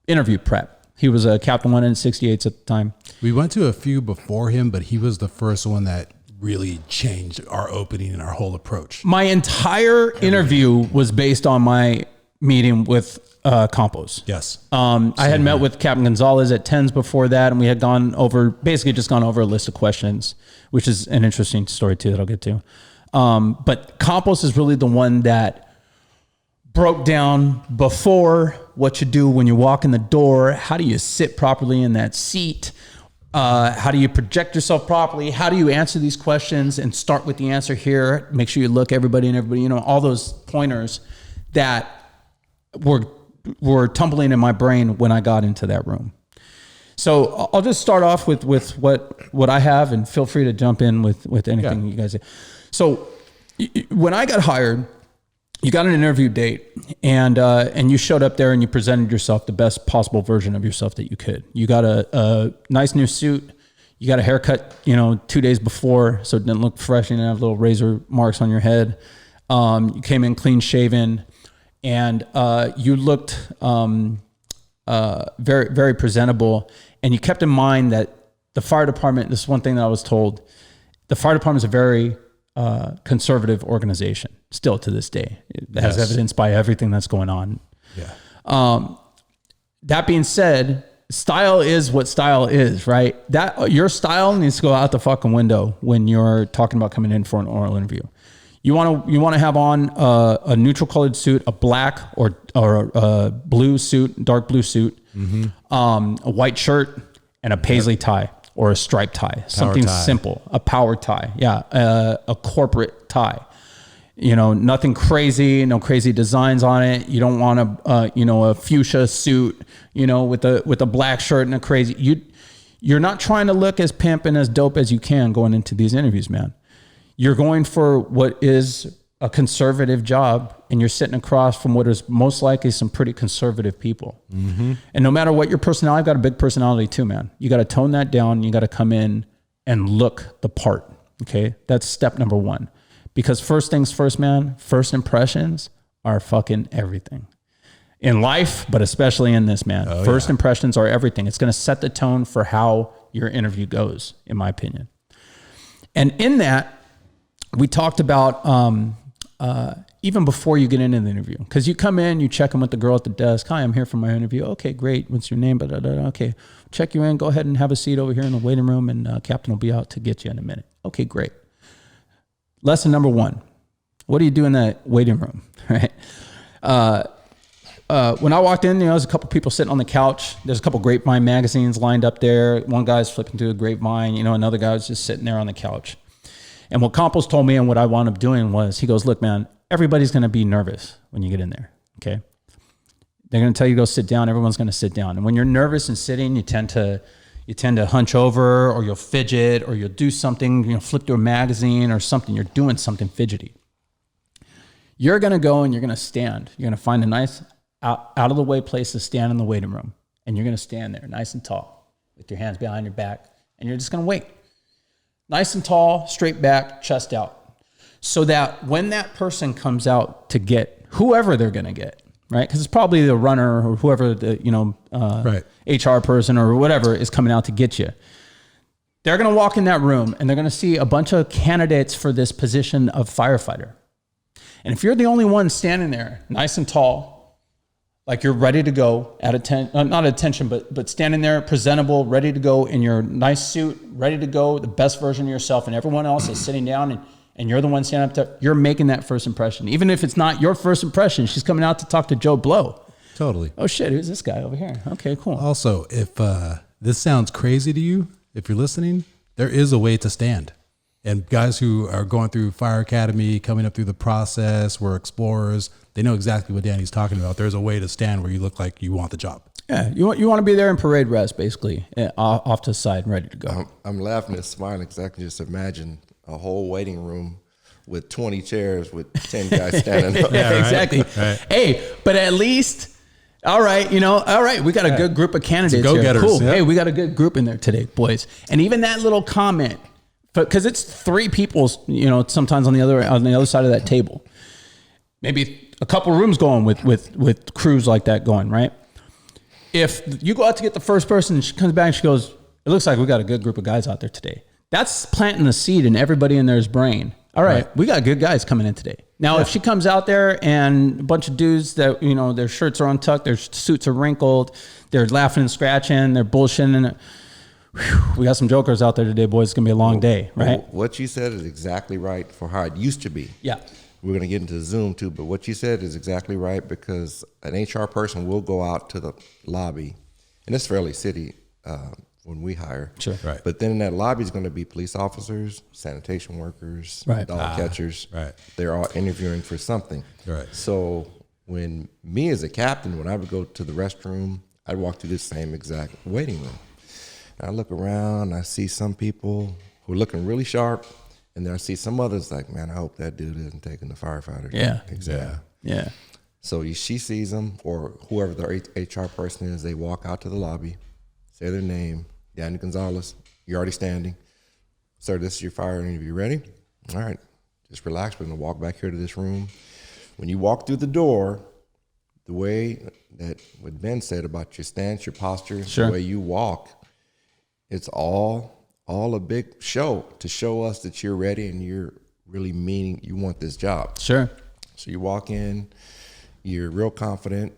[SPEAKER 4] interview prep. He was a Captain 1 in 68s at the time.
[SPEAKER 3] We went to a few before him, but he was the first one that really changed our opening and our whole approach.
[SPEAKER 4] My entire interview was based on my meeting with Campos.
[SPEAKER 3] Yes.
[SPEAKER 4] I had met with Captain Gonzalez at 10s before that, and we had gone over a list of questions, which is an interesting story too that I'll get to. But Campos is really the one that broke down before what you do when you walk in the door. How do you sit properly in that seat? How do you project yourself properly? How do you answer these questions and start with the answer here? Make sure you look everybody, you know, all those pointers that were tumbling in my brain when I got into that room. So I'll just start off with what I have, and feel free to jump in with anything you guys say. So when I got hired, you got an interview date, and you showed up there and you presented yourself the best possible version of yourself that you could. You got a nice new suit. You got a haircut, 2 days before, so it didn't look fresh. You didn't have little razor marks on your head. You came in clean shaven, and you looked very, very presentable. And you kept in mind that the fire department, this is one thing that I was told, the fire department is a very conservative organization still to this day. It has evidence by everything that's going on. Yeah. That being said, style is what style is, right? That your style needs to go out the fucking window when you're talking about coming in for an oral interview. You want to have on a neutral colored suit, a black or a blue suit, dark blue suit, a white shirt, and a paisley tie or a striped tie. Something simple, a power tie. Yeah, a corporate tie. Nothing crazy, no crazy designs on it. You don't want a fuchsia suit, with a black shirt and a crazy. You're not trying to look as pimp and as dope as you can going into these interviews, man. You're going for what is a conservative job and you're sitting across from what is most likely some pretty conservative people. And no matter what your personality, I've got a big personality too, man. You got to tone that down. You got to come in and look the part. Okay. That's step number one, because first things first, man, first impressions are fucking everything in life, but especially in this, man. First impressions are everything. It's going to set the tone for how your interview goes, in my opinion. And in that, we talked about, even before you get into the interview, because you come in, you check in with the girl at the desk. Hi, I'm here for my interview. Okay, great. What's your name? Okay, check you in. Go ahead and have a seat over here in the waiting room, and Captain will be out to get you in a minute. Okay, great. Lesson number one: what do you do in that waiting room? Right. When I walked in, there's a couple people sitting on the couch. There's a couple Grapevine magazines lined up there. One guy's flipping through a Grapevine. Another guy was just sitting there on the couch. And what Campos told me and what I wound up doing was, he goes, look, man, everybody's going to be nervous when you get in there. Okay. They're going to tell you to go sit down. Everyone's going to sit down. And when you're nervous and sitting, you tend to hunch over, or you'll fidget, or you'll do something, flip through a magazine or something. You're doing something fidgety. You're going to go and you're going to stand. You're going to find a nice out of the way place to stand in the waiting room. And you're going to stand there nice and tall with your hands behind your back. And you're just going to wait. Nice and tall, straight back, chest out. So that when that person comes out to get whoever they're going to get, right? Because it's probably the runner or whoever the, HR person or whatever is coming out to get you. They're going to walk in that room and they're going to see a bunch of candidates for this position of firefighter. And if you're the only one standing there, nice and tall, like you're ready to go at not attention, but standing there, presentable, ready to go in your nice suit, ready to go, the best version of yourself, and everyone else is sitting down and you're the one standing up there, you're making that first impression. Even if it's not your first impression, she's coming out to talk to Joe Blow.
[SPEAKER 3] Totally.
[SPEAKER 4] Oh shit, who's this guy over here? Okay, cool.
[SPEAKER 3] Also, if this sounds crazy to you, if you're listening, there is a way to stand. And guys who are going through Fire Academy, coming up through the process, we're explorers, they know exactly what Danny's talking about. There's a way to stand where you look like you want the job.
[SPEAKER 4] Yeah, you want to be there in parade rest, basically, off to the side, ready to go.
[SPEAKER 2] I'm laughing and smiling because I can just imagine a whole waiting room with 20 chairs with 10 guys standing up.
[SPEAKER 4] Yeah, exactly. Right. Hey, but at least, all right, we got a good group of candidates
[SPEAKER 3] go-getters.
[SPEAKER 4] Cool.
[SPEAKER 3] Yep.
[SPEAKER 4] Hey, we got a good group in there today, boys. And even that little comment, because it's three people, sometimes on the other side of that table, maybe a couple rooms going with crews like that going, right? If you go out to get the first person and she comes back and she goes, it looks like we got a good group of guys out there today. That's planting the seed in everybody in their's brain. All right. We got good guys coming in today. Now, if she comes out there and a bunch of dudes that, their shirts are untucked, their suits are wrinkled, they're laughing and scratching, they're bullshitting, we got some jokers out there today, boys. It's going to be a long day, right?
[SPEAKER 2] What you said is exactly right for how it used to be.
[SPEAKER 4] Yeah.
[SPEAKER 2] We're going to get into Zoom too, but what you said is exactly right, because an HR person will go out to the lobby, and it's fairly city when we hire.
[SPEAKER 3] Sure. Right.
[SPEAKER 2] But then in that lobby is going to be police officers, sanitation workers, dog catchers.
[SPEAKER 3] Right.
[SPEAKER 2] They're all interviewing for something.
[SPEAKER 3] Right.
[SPEAKER 2] So when me as a captain, when I would go to the restroom, I'd walk through this same exact waiting room. And I look around, I see some people who are looking really sharp, and then I see some others like, man, I hope that dude isn't taking the firefighter exam.
[SPEAKER 4] Yeah.
[SPEAKER 2] So she sees them, or whoever their HR person is, they walk out to the lobby, say their name, Danny Gonzalez, you're already standing. Sir, this is your fire interview. Ready? All right, just relax. We're going to walk back here to this room. When you walk through the door, the way that what Ben said about your stance, your posture, the way you walk, it's all a big show to show us that you're ready and you're really meaning you want this job.
[SPEAKER 4] Sure.
[SPEAKER 2] So you walk in, you're real confident.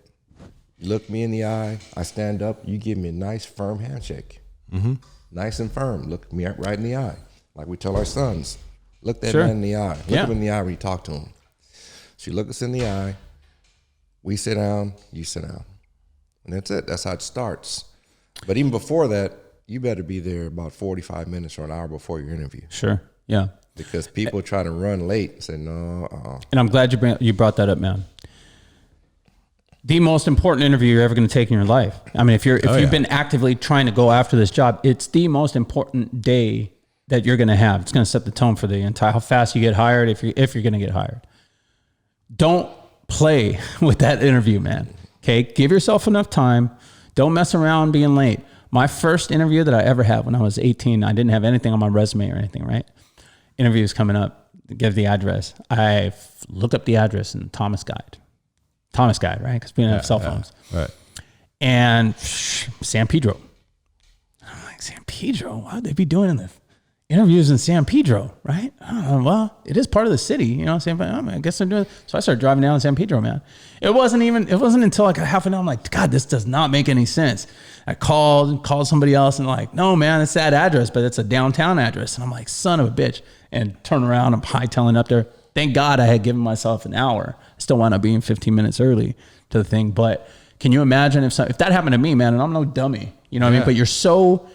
[SPEAKER 2] You look me in the eye. I stand up. You give me a nice, firm handshake. Mm-hmm. Nice and firm. Look me right in the eye. Like we tell our sons, look that man in the eye. Look him in the eye when you talk to him. So you look us in the eye. We sit down. You sit down. And that's it. That's how it starts. But even before that, you better be there about 45 minutes or an hour before your interview.
[SPEAKER 4] Sure. Yeah.
[SPEAKER 2] Because people try to run late and say, no.
[SPEAKER 4] And I'm glad you brought that up, man. The most important interview you're ever going to take in your life. I mean, if you've been actively trying to go after this job, it's the most important day that you're going to have. It's going to set the tone for the entire, how fast you get hired, if you're going to get hired. don't play with that interview, man. Okay. Give yourself enough time. Don't mess around being late. My first interview that I ever had when I was 18, I didn't have anything on my resume or anything, right? Interview's coming up. Give the address. I look up the address in Thomas Guide, right? Because we didn't have cell phones.
[SPEAKER 3] Right.
[SPEAKER 4] And San Pedro. I'm like, San Pedro? Why would they be doing the interviews in San Pedro, right? Well, it is part of the city, you know what I'm saying? But I guess I'm doing it. So I started driving down to San Pedro, man. It wasn't until like a half an hour, I'm like, God, this does not make any sense. I called somebody else and like, no, man, it's that address, but it's a downtown address. And I'm like, son of a bitch. And turn around, I'm hightailing up there. Thank God I had given myself an hour. I still wound up being 15 minutes early to the thing. But can you imagine if that happened to me, man, and I'm no dummy, you know what I mean? But you're so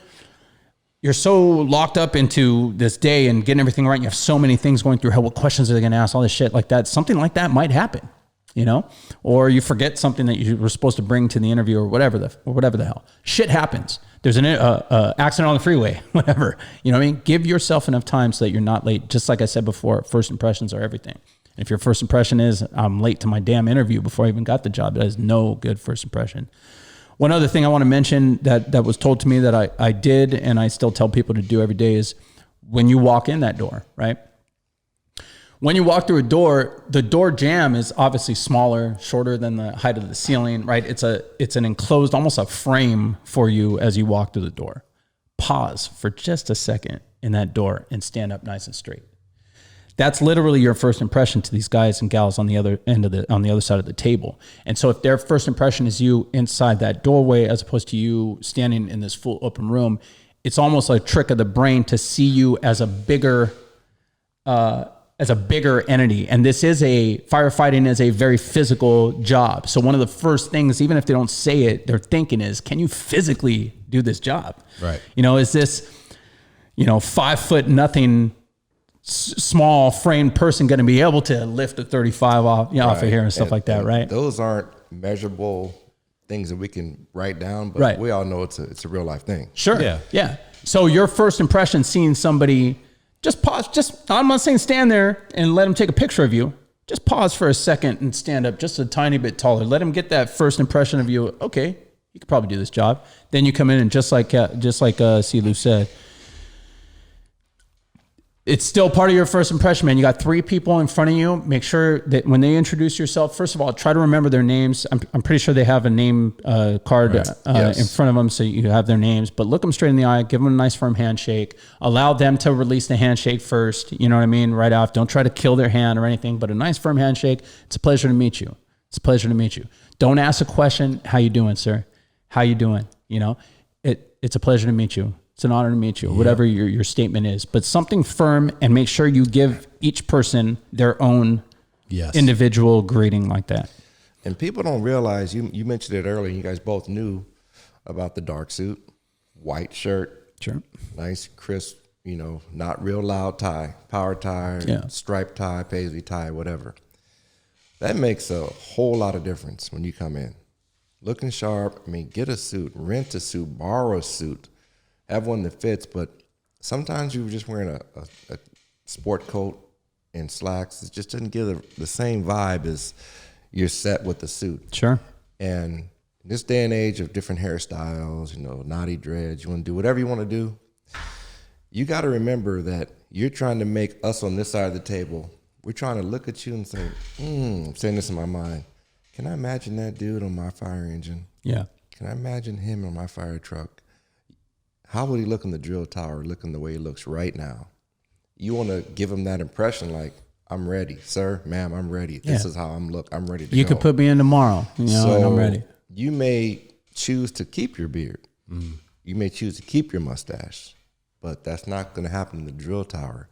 [SPEAKER 4] locked up into this day and getting everything right. And you have so many things going through your head. What questions are they going to ask? All this shit like that. Something like that might happen, you know, or you forget something that you were supposed to bring to the interview or whatever the hell. Shit happens. There's an accident on the freeway, whatever. You know what I mean? Give yourself enough time so that you're not late. Just like I said before, first impressions are everything. And if your first impression is I'm late to my damn interview before I even got the job, that is no good first impression. One other thing I want to mention that was told to me that I did and I still tell people to do every day is when you walk in that door, right? When you walk through a door, the door jamb is obviously smaller, shorter than the height of the ceiling, right? It's an enclosed, almost a frame for you as you walk through the door. Pause for just a second in that door and stand up nice and straight. That's literally your first impression to these guys and gals on the other side of the table. And so if their first impression is you inside that doorway as opposed to you standing in this full open room, it's almost like a trick of the brain to see you as a bigger entity. And firefighting is a very physical job. So one of the first things, even if they don't say it, they're thinking is, can you physically do this job?
[SPEAKER 3] Right.
[SPEAKER 4] You know, is this, 5 foot nothing small framed person going to be able to lift a 35 off of here and stuff like that, right?
[SPEAKER 2] Those aren't measurable things that we can write down, but we all know it's a real life thing.
[SPEAKER 4] Sure. Yeah. So your first impression seeing somebody, just pause. I'm not saying stand there and let them take a picture of you. Just pause for a second and stand up just a tiny bit taller. Let them get that first impression of you. Okay, you could probably do this job. Then you come in and just like Silu said, it's still part of your first impression, man. You got 3 people in front of you. Make sure that when they introduce yourself, first of all, try to remember their names. I'm pretty sure they have a name card in front of them, so you have their names. But look them straight in the eye. Give them a nice firm handshake. Allow them to release the handshake first. You know what I mean? Right off. Don't try to kill their hand or anything, but a nice firm handshake. It's a pleasure to meet you. It's a pleasure to meet you. Don't ask a question. How you doing, sir? How you doing? It's a pleasure to meet you. It's an honor to meet you, whatever your statement is, but something firm, and make sure you give each person their own individual greeting like that.
[SPEAKER 2] And people don't realize, you mentioned it earlier, you guys both knew about the dark suit, white shirt,
[SPEAKER 4] sure,
[SPEAKER 2] nice, crisp, not real loud tie, power tie, striped tie, paisley tie, whatever. That makes a whole lot of difference when you come in. Looking sharp, get a suit, rent a suit, borrow a suit. Have one that fits, but sometimes you're just wearing a sport coat and slacks. It just doesn't give the same vibe as you're set with the suit.
[SPEAKER 4] Sure.
[SPEAKER 2] And in this day and age of different hairstyles, knotty dreads, you want to do whatever you want to do, you got to remember that you're trying to make us on this side of the table, we're trying to look at you and say, I'm saying this in my mind, can I imagine that dude on my fire engine?
[SPEAKER 4] Yeah.
[SPEAKER 2] Can I imagine him on my fire truck? How would he look in the drill tower, looking the way he looks right now? You want to give him that impression like, I'm ready, sir, ma'am, I'm ready. This is how I'm ready to go.
[SPEAKER 4] You could put me in tomorrow, and I'm ready.
[SPEAKER 2] You may choose to keep your beard. You may choose to keep your mustache, but that's not going to happen in the drill tower.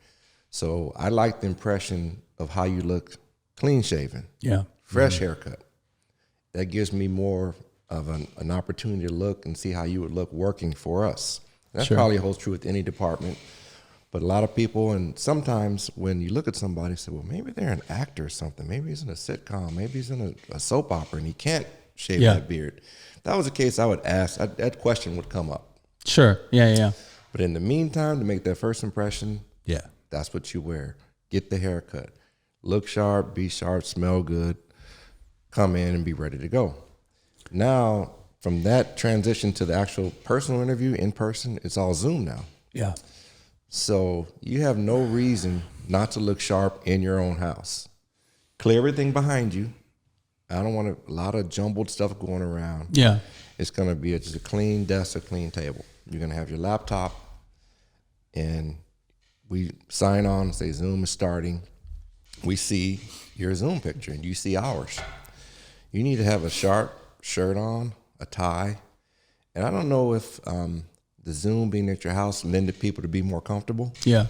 [SPEAKER 2] So I like the impression of how you look clean shaven, fresh haircut. That gives me more of an opportunity to look and see how you would look working for us. That probably holds true with any department. But a lot of people, and sometimes when you look at somebody, say, well, maybe they're an actor or something. Maybe he's in a sitcom. Maybe he's in a soap opera and he can't shave that beard. If that was the case, I would ask. That question would come up.
[SPEAKER 4] Sure. Yeah.
[SPEAKER 2] But in the meantime, to make that first impression, that's what you wear. Get the haircut. look sharp, be sharp, smell good, come in and be ready to go. Now, from that transition to the actual personal interview in person, it's all Zoom now.
[SPEAKER 4] Yeah.
[SPEAKER 2] So you have no reason not to look sharp in your own house. Clear everything behind you. I don't want a lot of jumbled stuff going around.
[SPEAKER 4] Yeah.
[SPEAKER 2] It's going to be just a clean desk, a clean table. You're going to have your laptop, and we sign on, say Zoom is starting. We see your Zoom picture, and you see ours. You need to have a sharp shirt on, a tie. And I don't know if the Zoom being at your house lended people to be more comfortable.
[SPEAKER 4] Yeah.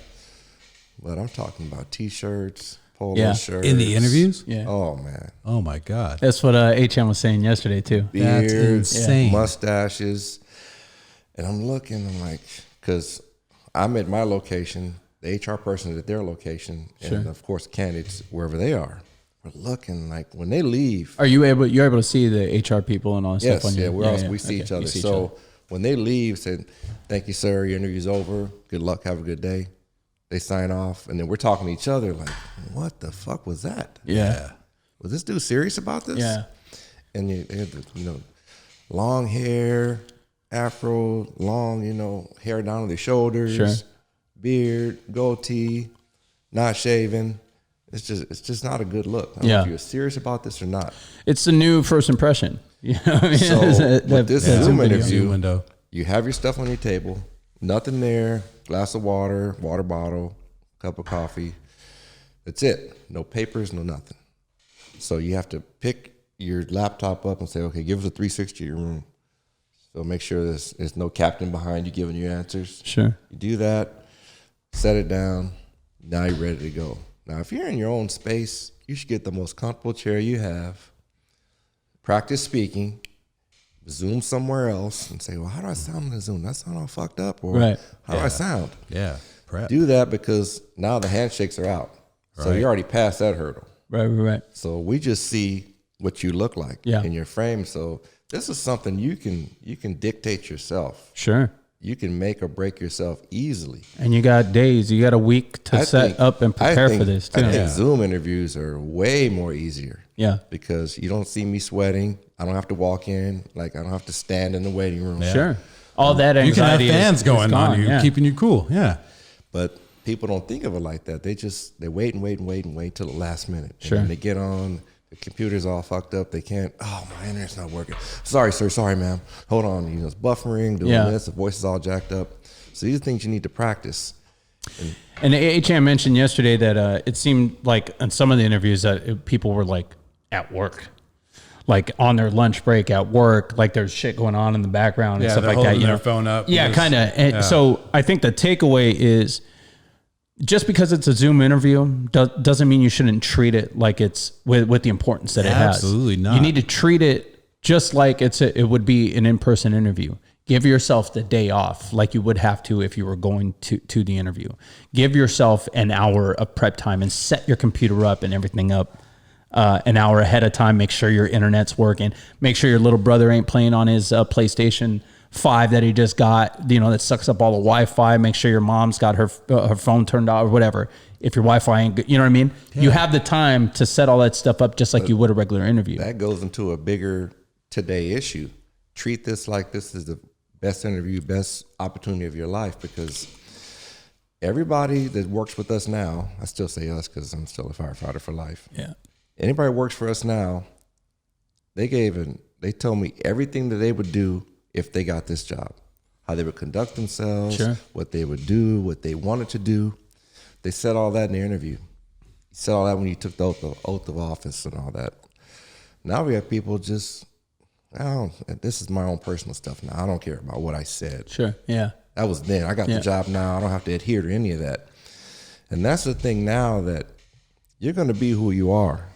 [SPEAKER 2] But I'm talking about T-shirts, polo shirts.
[SPEAKER 3] In the interviews?
[SPEAKER 4] Yeah.
[SPEAKER 2] Oh, man.
[SPEAKER 3] Oh my God.
[SPEAKER 4] That's what HM was saying yesterday too.
[SPEAKER 3] That's
[SPEAKER 2] Beards,
[SPEAKER 3] insane.
[SPEAKER 2] mustaches. And I'm looking, I'm like, because I'm at my location, the HR person is at their location, and of course candidates wherever they are. We're looking like when they leave.
[SPEAKER 4] Are you're able to see the HR people and all that stuff on your?
[SPEAKER 2] We see each other. So when they leave, said, "Thank you, sir. Your interview's over. Good luck. Have a good day." They sign off, and then we're talking to each other like, "What the fuck was that?
[SPEAKER 4] Yeah.
[SPEAKER 2] Was this dude serious about this?"
[SPEAKER 4] Yeah.
[SPEAKER 2] And they had the, long hair, afro, long, hair down on their shoulders, beard, goatee, not shaven. It's just not a good look. I don't know if you're serious about this or not.
[SPEAKER 4] It's the new first impression. You know what I mean?
[SPEAKER 2] So with this Zoom interview,
[SPEAKER 3] window.
[SPEAKER 2] you have your stuff on your table, nothing there, glass of water, water bottle, cup of coffee. That's it. No papers, no nothing. So you have to pick your laptop up and say, okay, give us a 360 of your room. So make sure there's no captain behind you giving you answers.
[SPEAKER 4] Sure.
[SPEAKER 2] You do that, set it down, now you're ready to go. Now, if you're in your own space, you should get the most comfortable chair you have, practice speaking, Zoom somewhere else, and say, well, how do I sound in the Zoom? That sound all fucked up? Or how do I sound?
[SPEAKER 3] Yeah. Prep.
[SPEAKER 2] Do that because now the handshakes are out. So you're already past that hurdle.
[SPEAKER 4] Right.
[SPEAKER 2] So we just see what you look like in your frame. So this is something you can dictate yourself.
[SPEAKER 4] Sure.
[SPEAKER 2] You can make or break yourself easily.
[SPEAKER 4] And you got days, you got a week to set up and prepare for this too.
[SPEAKER 2] I think Zoom interviews are way more easier.
[SPEAKER 4] Yeah.
[SPEAKER 2] Because you don't see me sweating. I don't have to walk in. Like I don't have to stand in the waiting room.
[SPEAKER 4] Sure. All that anxiety.
[SPEAKER 3] You can have fans going on you, keeping you cool. Yeah.
[SPEAKER 2] But people don't think of it like that. They wait till the last minute.
[SPEAKER 4] Sure.
[SPEAKER 2] And they get on. The computer's all fucked up. They can't. Oh, my internet's not working. Sorry, sir. Sorry, ma'am. Hold on. It's buffering, doing this. The voice is all jacked up. So these are things you need to practice.
[SPEAKER 4] And HM mentioned yesterday that it seemed like in some of the interviews that people were like at work, like on their lunch break at work, like there's shit going on in the background and stuff like that.
[SPEAKER 3] Their phone up.
[SPEAKER 4] Yeah, kind of. So I think the takeaway is just because it's a Zoom interview doesn't mean you shouldn't treat it like it's with the importance that it has.
[SPEAKER 3] Absolutely not.
[SPEAKER 4] You need to treat it just like it would be an in-person interview. Give yourself the day off like you would have to if you were going to the interview. Give yourself an hour of prep time and set your computer up and everything up an hour ahead of time. Make sure your internet's working. Make sure your little brother ain't playing on his PlayStation 5 that he just got, that sucks up all the Wi-Fi. Make sure your mom's got her phone turned off or whatever. If your Wi-Fi ain't good, you know what I mean? Yeah. You have the time to set all that stuff up just like you would a regular interview.
[SPEAKER 2] That goes into a bigger today issue. Treat this like this is the best interview, best opportunity of your life, because everybody that works with us now, I still say us because I'm still a firefighter for life.
[SPEAKER 4] Yeah.
[SPEAKER 2] Anybody who works for us now, they told me everything that they would do if they got this job, how they would conduct themselves, what they would do, what they wanted to do. They said all that in their interview. You said all that when you took the oath of office and all that. Now we have people this is my own personal stuff now. I don't care about what I said.
[SPEAKER 4] Sure, yeah.
[SPEAKER 2] That was then. I got the job now. I don't have to adhere to any of that. And that's the thing now, that you're going to be who you are.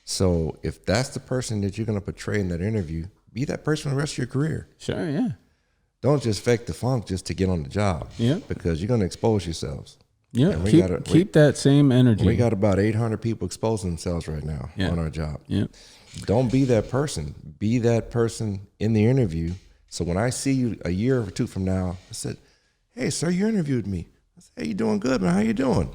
[SPEAKER 2] So if that's the person that you're going to portray in that interview, be that person for the rest of your career.
[SPEAKER 4] Sure, yeah.
[SPEAKER 2] Don't just fake the funk just to get on the job. Yeah. Because you're going to expose yourselves.
[SPEAKER 4] Yeah. Keep that same energy.
[SPEAKER 2] We got about 800 people exposing themselves right now on our job. Yeah. Don't be that person. Be that person in the interview. So when I see you a year or two from now, I said, hey, sir, you interviewed me. I said, hey, you doing good, man? How you doing?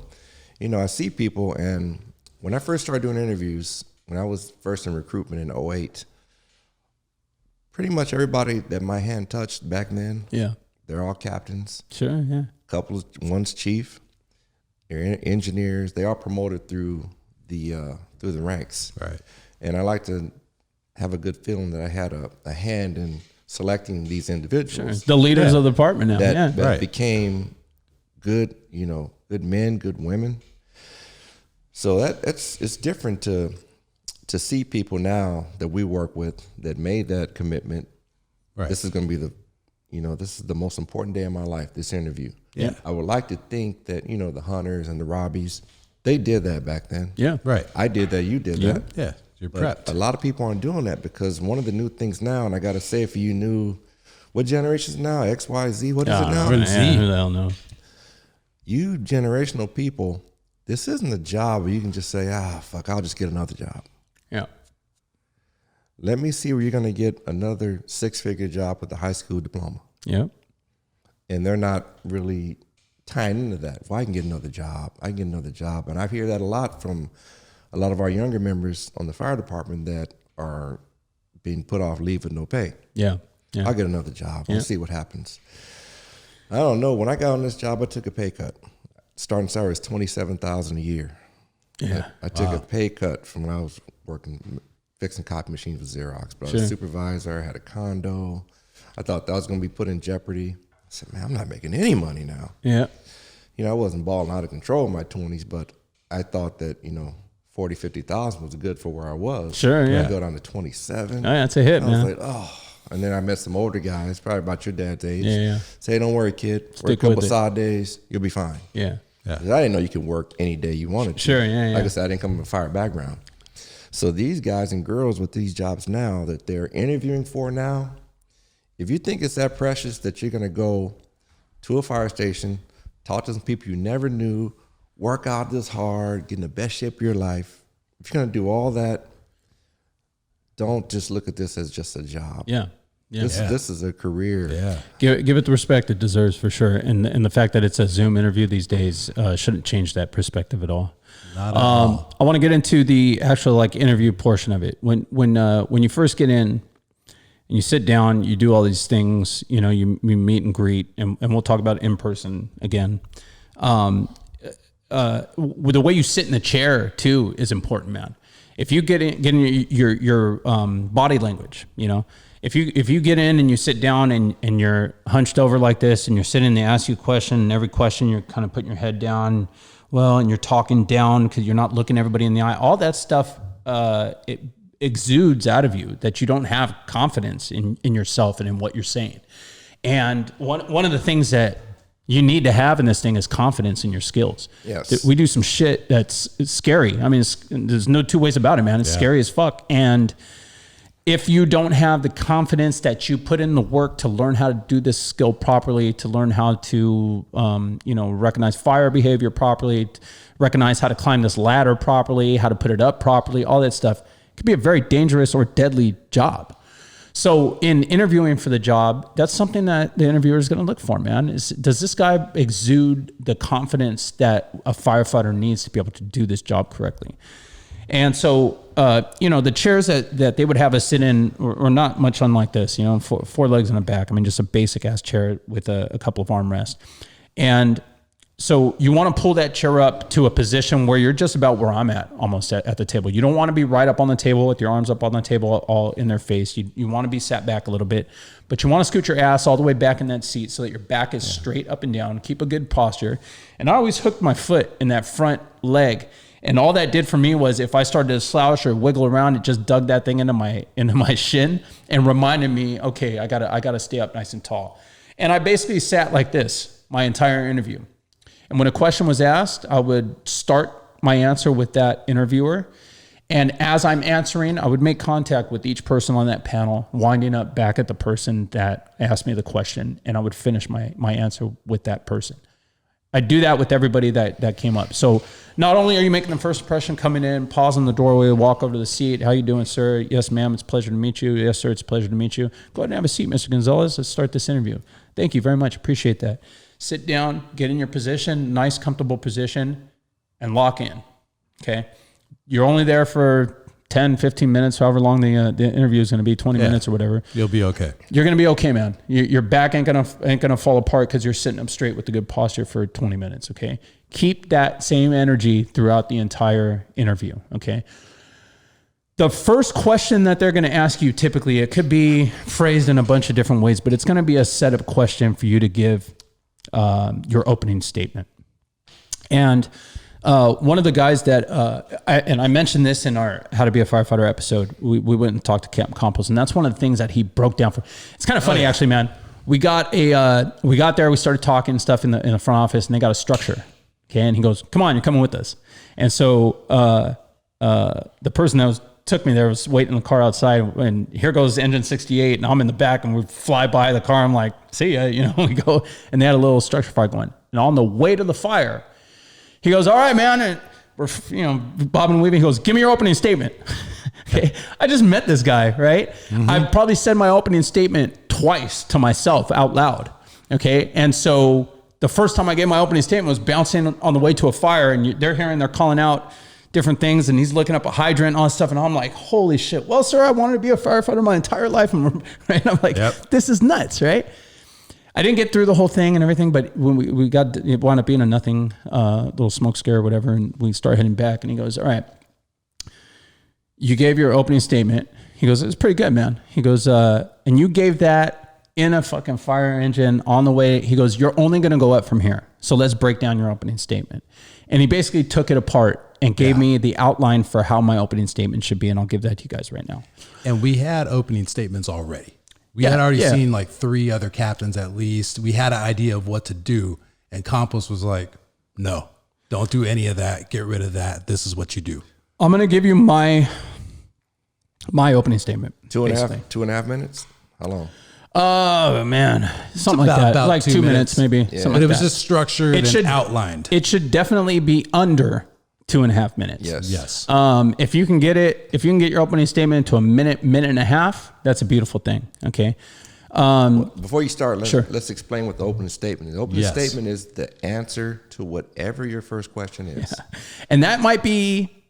[SPEAKER 2] I see people, and when I first started doing interviews, when I was first in recruitment in 2008, pretty much everybody that my hand touched back then, they're all captains.
[SPEAKER 4] Sure, yeah.
[SPEAKER 2] One's chief, they're engineers. They are promoted through the ranks.
[SPEAKER 3] Right.
[SPEAKER 2] And I like to have a good feeling that I had a hand in selecting these individuals.
[SPEAKER 4] Sure. The leaders of the department now.
[SPEAKER 2] That became good, good men, good women. So it's different to see people now that we work with that made that commitment. Right. This is going to be this is the most important day of my life, this interview.
[SPEAKER 3] Yeah.
[SPEAKER 2] I would like to think that, the Hunters and the Robbies, they did that back then.
[SPEAKER 3] Yeah. Right.
[SPEAKER 2] I did that. You did that.
[SPEAKER 3] Yeah. You're
[SPEAKER 2] But
[SPEAKER 3] prepped.
[SPEAKER 2] a lot of people aren't doing that because one of the new things now, and I got to say, if you knew what generation is now, X, Y, Z, what is it now?
[SPEAKER 4] Who the hell knows?
[SPEAKER 2] You generational people, this isn't a job where you can just say, fuck, I'll just get another job.
[SPEAKER 4] Yeah.
[SPEAKER 2] Let me see where you're going to get another 6-figure job with a high school diploma.
[SPEAKER 4] Yeah.
[SPEAKER 2] And they're not really tying into that. Well, I can get another job. And I hear that a lot from a lot of our younger members on the fire department that are being put off leave with no pay.
[SPEAKER 4] Yeah.
[SPEAKER 2] I'll get another job. We'll see what happens. I don't know. When I got on this job, I took a pay cut. Starting salary is $27,000 a year.
[SPEAKER 4] Yeah.
[SPEAKER 2] I took a pay cut from when I was working fixing copy machines with Xerox. But I was a supervisor. I had a condo. I thought that was going to be put in jeopardy. I said, man, I'm not making any money now.
[SPEAKER 4] Yeah.
[SPEAKER 2] I wasn't balling out of control in my 20s, but I thought that, 40, 50,000 was good for where I was.
[SPEAKER 4] Sure, yeah.
[SPEAKER 2] I go down to 27.
[SPEAKER 4] Oh, that's a hit, man.
[SPEAKER 2] I was like, And then I met some older guys, probably about your dad's age.
[SPEAKER 4] Yeah.
[SPEAKER 2] Say, don't worry, kid. Work
[SPEAKER 4] Stick
[SPEAKER 2] a couple
[SPEAKER 4] with it.
[SPEAKER 2] side days, you'll be fine.
[SPEAKER 4] Yeah.
[SPEAKER 2] 'Cause I didn't know you could work any day you wanted to.
[SPEAKER 4] Sure, yeah.
[SPEAKER 2] Like I said, I didn't come from a fire background. So these guys and girls with these jobs now that they're interviewing for now, if you think it's that precious that you're going to go to a fire station, talk to some people you never knew, work out this hard, get in the best shape of your life, if you're going to do all that, don't just look at this as just a job.
[SPEAKER 4] Yeah.
[SPEAKER 2] This is a career.
[SPEAKER 3] Yeah.
[SPEAKER 4] Give it the respect it deserves for sure. And the fact that it's a Zoom interview these days shouldn't change that perspective at all.
[SPEAKER 3] Not at all.
[SPEAKER 4] I want to get into the actual interview portion of it. When you first get in and you sit down, you do all these things, you meet and greet, and we'll talk about it in person again. With the way you sit in the chair too is important, man. If you get in your body language, if you get in and you sit down and you're hunched over like this and you're sitting, they ask you a question, and every question you're kind of putting your head down, and you're talking down because you're not looking everybody in the eye. All that stuff, it exudes out of you that you don't have confidence in yourself and in what you're saying. And one of the things that you need to have in this thing is confidence in your skills.
[SPEAKER 2] Yes.
[SPEAKER 4] We do some shit that's scary. I mean, there's no two ways about it, man. It's scary as fuck. And if you don't have the confidence that you put in the work to learn how to do this skill properly, to learn how to, recognize fire behavior properly, recognize how to climb this ladder properly, how to put it up properly, all that stuff, it could be a very dangerous or deadly job. So in interviewing for the job, that's something that the interviewer is going to look for, man. Does this guy exude the confidence that a firefighter needs to be able to do this job correctly? And so, the chairs that they would have us sit in are not much unlike this, four legs in the back. I mean, just a basic ass chair with a couple of armrests. And so you want to pull that chair up to a position where you're just about where I'm at, almost at the table. You don't want to be right up on the table with your arms up on the table, all in their face. You want to be sat back a little bit, but you want to scoot your ass all the way back in that seat so that your back is straight up and down. Keep a good posture. And I always hooked my foot in that front leg. And all that did for me was if I started to slouch or wiggle around, it just dug that thing into my shin and reminded me, okay, I gotta stay up nice and tall. And I basically sat like this my entire interview. And when a question was asked, I would start my answer with that interviewer. And as I'm answering, I would make contact with each person on that panel, winding up back at the person that asked me the question. And I would finish my answer with that person. I do that with everybody that came up. So not only are you making the first impression coming in, pause in the doorway, walk over to the seat. How you doing, sir? Yes, ma'am. It's a pleasure to meet you. Yes, sir. It's a pleasure to meet you. Go ahead and have a seat, Mr. Gonzalez. Let's start this interview. Thank you very much. Appreciate that. Sit down, get in your position, nice, comfortable position, and lock in. Okay. you're only there for 10, 15 minutes, however long the interview is going to be, 20 minutes or whatever.
[SPEAKER 3] You'll be okay.
[SPEAKER 4] You're going to be okay, man. Your back ain't gonna fall apart because you're sitting up straight with the good posture for 20 minutes. Okay. Keep that same energy throughout the entire interview. Okay. The first question that they're going to ask you, typically, it could be phrased in a bunch of different ways, but it's going to be a setup question for you to give your opening statement. And one of the guys that, I mentioned this in our How to Be a Firefighter episode, we went and talked to Captain Campos, and that's one of the things that he broke down for. It's kind of funny, actually, man. We got there, we started talking stuff in the front office, and they got a structure. Okay. And he goes, come on, you're coming with us. And so the person that took me there was waiting in the car outside, and here goes engine 68, and I'm in the back, and we fly by the car. I'm like, see ya, we go, and they had a little structure fire going. And on the way to the fire, he goes, all right, man. And we're, bobbing and weaving. He goes, give me your opening statement. Okay. I just met this guy, right? Mm-hmm. I probably said my opening statement twice to myself out loud. Okay. And so the first time I gave my opening statement was bouncing on the way to a fire, and they're calling out different things, and he's looking up a hydrant and all this stuff. And I'm like, holy shit. Well, sir, I wanted to be a firefighter my entire life. And I'm like, This is nuts. Right. I didn't get through the whole thing and everything, but when we got, it wound up being a nothing, little smoke scare or whatever. And we started heading back, and he goes, all right, you gave your opening statement. He goes, it's pretty good, man. He goes, and you gave that in a fucking fire engine on the way. He goes, you're only going to go up from here. So let's break down your opening statement. And he basically took it apart and gave me the outline for how my opening statement should be. And I'll give that to you guys right now.
[SPEAKER 3] And we had opening statements already. We had already seen like 3 other captains at least. We had an idea of what to do. And Campos was like, no, don't do any of that. Get rid of that. This is what you do.
[SPEAKER 4] I'm going to give you my opening statement.
[SPEAKER 2] 2.5 minutes? How long?
[SPEAKER 4] Oh, man. Something like that.
[SPEAKER 3] About
[SPEAKER 4] like 2 minutes maybe.
[SPEAKER 3] Yeah. But it was just structured and outlined.
[SPEAKER 4] It should definitely be under 2.5 minutes.
[SPEAKER 3] Yes.
[SPEAKER 4] If you can get your opening statement into a minute and a half, that's a beautiful thing. Okay.
[SPEAKER 2] Well, before you start, let's explain what the opening statement is. The opening statement is the answer to whatever your first question is.
[SPEAKER 4] Yeah. And that might be,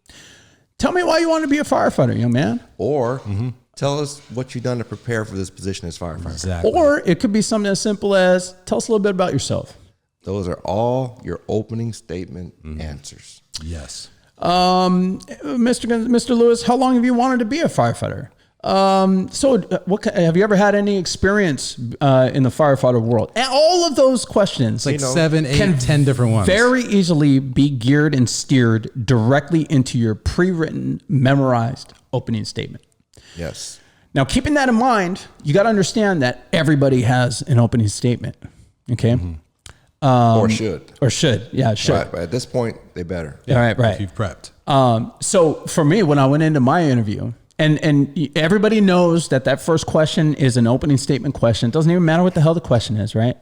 [SPEAKER 4] tell me why you want to be a firefighter, young man.
[SPEAKER 2] Or tell us what you've done to prepare for this position as firefighter.
[SPEAKER 3] Exactly.
[SPEAKER 4] Or it could be something as simple as, tell us a little bit about yourself.
[SPEAKER 2] Those are all your opening statement answers.
[SPEAKER 3] Yes.
[SPEAKER 4] Mr. Lewis, how long have you wanted to be a firefighter? Have you ever had any experience in the firefighter world? And all of those questions,
[SPEAKER 3] like 7, 8, 10 different ones,
[SPEAKER 4] very easily be geared and steered directly into your pre-written, memorized opening statement.
[SPEAKER 2] Yes.
[SPEAKER 4] Now, keeping that in mind, you got to understand that everybody has an opening statement. Okay. Mm-hmm.
[SPEAKER 2] Or should. Yeah, should. Right, but at this point, they better.
[SPEAKER 4] Yeah, right.
[SPEAKER 3] If you've prepped.
[SPEAKER 4] So for me, when I went into my interview, and everybody knows that first question is an opening statement question. It doesn't even matter what the hell the question is, right?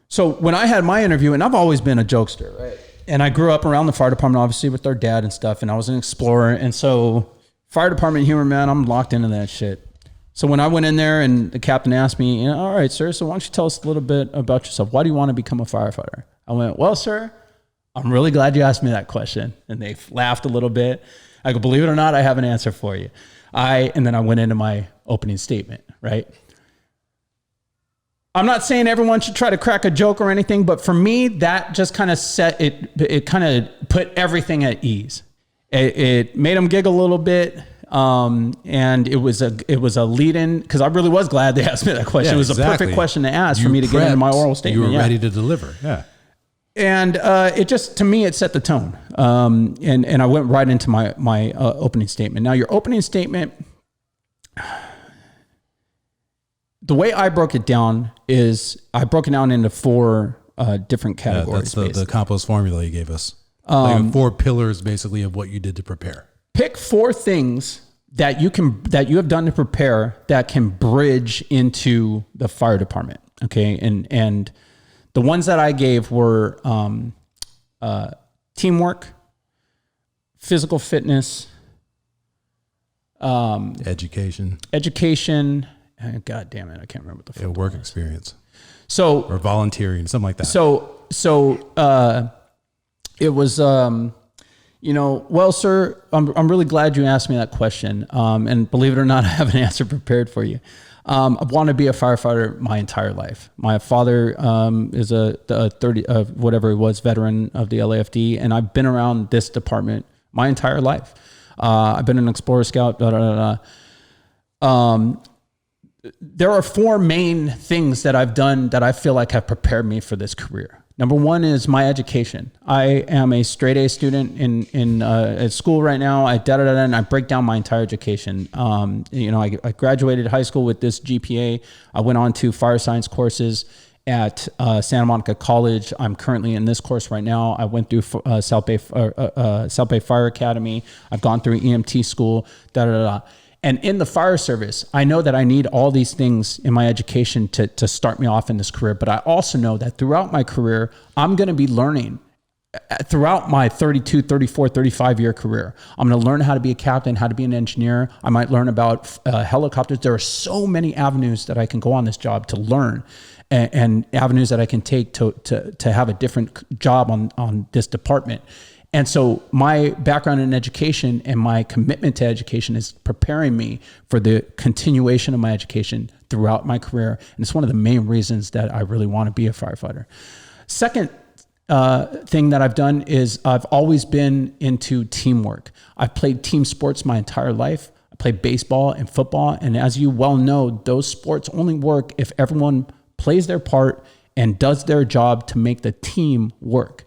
[SPEAKER 4] So when I had my interview, and I've always been a jokester, right? And I grew up around the fire department, obviously, with their dad and stuff, and I was an explorer. And so fire department humor, man, I'm locked into that shit. So when I went in there and the captain asked me, all right, sir, so why don't you tell us a little bit about yourself? Why do you want to become a firefighter? I went, well, sir, I'm really glad you asked me that question. And they laughed a little bit. I go, believe it or not, I have an answer for you. And then I went into my opening statement, right? I'm not saying everyone should try to crack a joke or anything, but for me, that just kind of it kind of put everything at ease. It made them giggle a little bit. And it was a lead in, because I really was glad they asked me that question.
[SPEAKER 3] Yeah,
[SPEAKER 4] it was a perfect question to ask for me to get into my oral statement.
[SPEAKER 3] You were ready to deliver. Yeah.
[SPEAKER 4] And it just, to me, it set the tone. And I went right into my opening statement. Now, your opening statement, the way I broke it down is I broke it down into 4 different categories.
[SPEAKER 3] That's the Campos formula you gave us. Like 4 pillars, basically, of what you did to prepare.
[SPEAKER 4] Pick 4 things that you have done to prepare that can bridge into the fire department. Okay. And the ones that I gave were, teamwork, physical fitness,
[SPEAKER 3] education,
[SPEAKER 4] God damn it. I can't remember what the
[SPEAKER 3] work was. Experience.
[SPEAKER 4] Or
[SPEAKER 3] volunteering, something like that.
[SPEAKER 4] So it was, Well, sir, I'm really glad you asked me that question. And believe it or not, I have an answer prepared for you. I've wanted to be a firefighter my entire life. My father is a 30, whatever he was, veteran of the LAFD, and I've been around this department my entire life. I've been an Explorer Scout. There are four main things that I've done that I feel like have prepared me for this career. Number one is my education. I am a straight A student at school right now. And I break down my entire education. I graduated high school with this GPA. I went on to fire science courses at Santa Monica College. I'm currently in this course right now. I went through South Bay Fire Academy. I've gone through EMT school. And in the fire service, I know that I need all these things in my education to start me off in this career. But I also know that throughout my career, I'm going to be learning throughout my 32, 34, 35 year career. I'm going to learn how to be a captain, how to be an engineer. I might learn about helicopters. There are so many avenues that I can go on this job to learn and avenues that I can take to have a different job on this department. And so my background in education and my commitment to education is preparing me for the continuation of my education throughout my career. And it's one of the main reasons that I really want to be a firefighter. Second thing that I've done is I've always been into teamwork. I've played team sports my entire life. I played baseball and football. And as you well know, those sports only work if everyone plays their part and does their job to make the team work.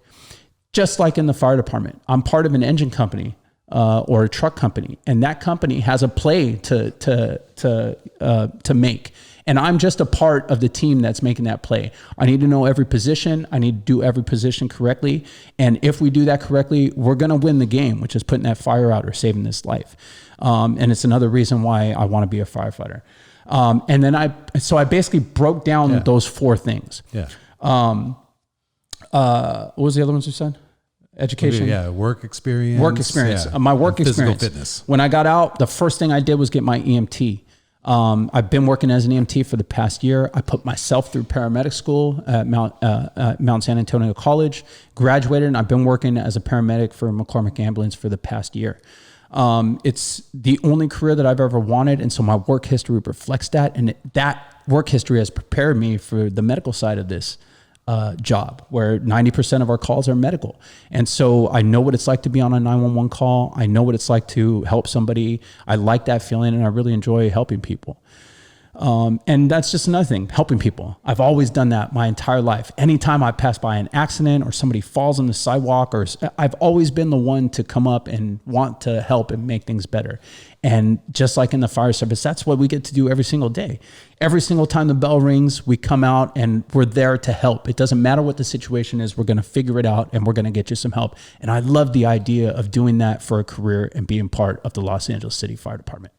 [SPEAKER 4] Just like in the fire department, I'm part of an engine company or a truck company, and that company has a play to make, and I'm just a part of the team that's making that play. I need to know every position. I need to do every position correctly, and if we do that correctly, we're going to win the game, which is putting that fire out or saving this life. And it's another reason why I want to be a firefighter. And then I basically broke down those four things.
[SPEAKER 3] Yeah.
[SPEAKER 4] What was the other ones you said? Education.
[SPEAKER 3] Yeah. Work experience.
[SPEAKER 4] Yeah. My work experience.
[SPEAKER 3] Physical fitness.
[SPEAKER 4] When I got out, the first thing I did was get my EMT. I've been working as an EMT for the past year. I put myself through paramedic school at Mount San Antonio College, graduated, and I've been working as a paramedic for McCormick Ambulance for the past year. It's the only career that I've ever wanted. And so my work history reflects that. And that work history has prepared me for the medical side of this job, where 90% of our calls are medical. And so I know what it's like to be on a 911 call. I know what it's like to help somebody. I like that feeling, and I really enjoy helping people. And that's just another thing, helping people. I've always done that my entire life. Anytime I pass by an accident or somebody falls on the sidewalk, I've always been the one to come up and want to help and make things better. And just like in the fire service, that's what we get to do every single day. Every single time the bell rings, we come out and we're there to help. It doesn't matter what the situation is. We're going to figure it out and we're going to get you some help. And I love the idea of doing that for a career and being part of the Los Angeles City Fire Department.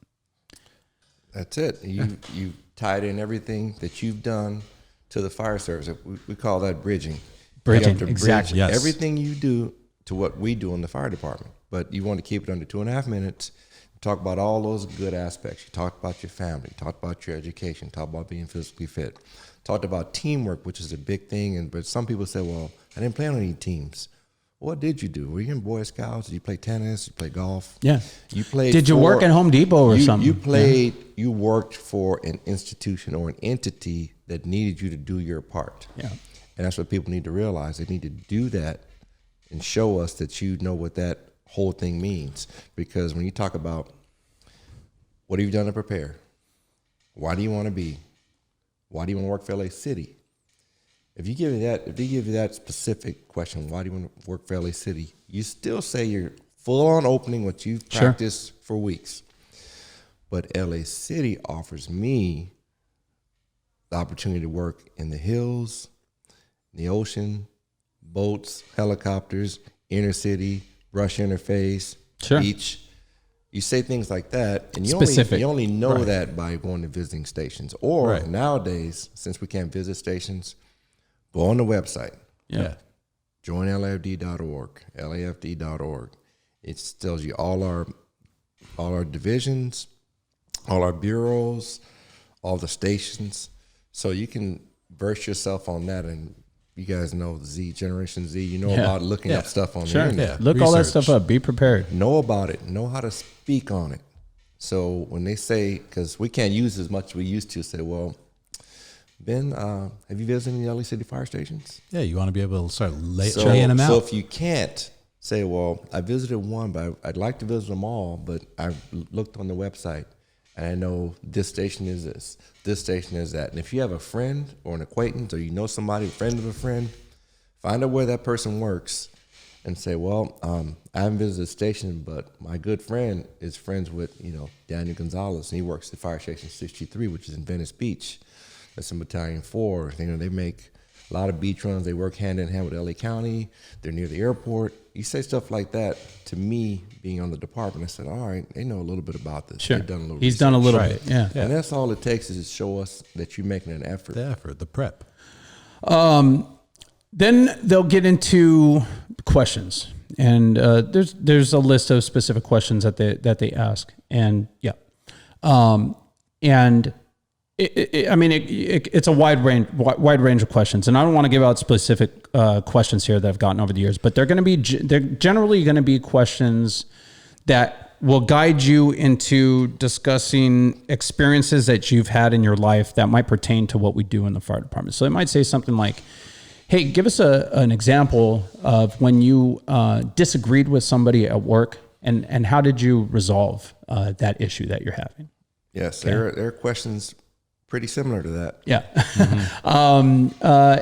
[SPEAKER 2] That's it. You tied in everything that you've done to the fire service. We call that bridging.
[SPEAKER 4] Bridging, exactly.
[SPEAKER 2] Bridge
[SPEAKER 3] Yes.
[SPEAKER 2] everything you do to what we do in the fire department. But you want to keep it under 2.5 minutes. Talk about all those good aspects. You talked about your family, talked about your education, talked about being physically fit, talked about teamwork, which is a big thing. But some people say, well, I didn't play on any teams. What did you do? Were you in Boy Scouts? Did you play tennis? Did you play golf?
[SPEAKER 4] Yeah.
[SPEAKER 2] You played.
[SPEAKER 4] Did you work at Home Depot or something?
[SPEAKER 2] You played. Yeah. You worked for an institution or an entity that needed you to do your part.
[SPEAKER 4] Yeah.
[SPEAKER 2] And that's what people need to realize. They need to do that and show us that you know what that whole thing means. Because when you talk about what have you done to prepare? Why do you want to be? Why do you want to work for LA City? If they give you that specific question, why do you want to work for LA City? You still say you're full on opening what you've practiced for weeks. But LA City offers me the opportunity to work in the hills, in the ocean, boats, helicopters, inner city, brush interface, beach. You say things like that, and you only know that by going to visiting stations. Or nowadays, since we can't visit stations, go on the website.
[SPEAKER 3] Yeah.
[SPEAKER 2] Join LAFD.org, LAFD.org. It tells you all our divisions, all our bureaus, all the stations. So you can verse yourself on that and you guys know Z, Generation Z. You know about looking up stuff on the internet.
[SPEAKER 3] Yeah.
[SPEAKER 4] Look all that stuff up. Be prepared.
[SPEAKER 2] Know about it. Know how to speak on it. So when they say, because we can't use as much as we used to, say, well, Ben, have you visited any LA City fire stations?
[SPEAKER 3] Yeah, you want to be able to start laying them
[SPEAKER 2] So
[SPEAKER 3] out.
[SPEAKER 2] if you can't say, well, I visited one, but I'd like to visit them all, but I looked on the website and I know this station is this station is that. And if you have a friend or an acquaintance or you know somebody, a friend of a friend, find out where that person works and say, well, I haven't visited the station, but my good friend is friends with, Daniel Gonzalez, and he works at Fire Station 63, which is in Venice Beach. That's in Battalion 4. They make a lot of beach runs. They work hand in hand with LA County. They're near the airport. You say stuff like that to me, being on the department. I said, all right, they know a little bit about this.
[SPEAKER 4] Sure.
[SPEAKER 2] They've done a little
[SPEAKER 4] He's
[SPEAKER 2] research.
[SPEAKER 4] done a little bit. Yeah.
[SPEAKER 2] And that's all it takes is to show us that you're making an effort.
[SPEAKER 3] The effort, the prep.
[SPEAKER 4] Then they'll get into questions, and there's a list of specific questions that they ask, and it's a wide range of questions, and I don't want to give out specific questions here that I've gotten over the years, but they're generally going to be questions that will guide you into discussing experiences that you've had in your life that might pertain to what we do in the fire department. So it might say something like, hey, give us an example of when you disagreed with somebody at work, and how did you resolve that issue that you're having?
[SPEAKER 2] Yes, there are questions pretty similar to that.
[SPEAKER 4] Yeah.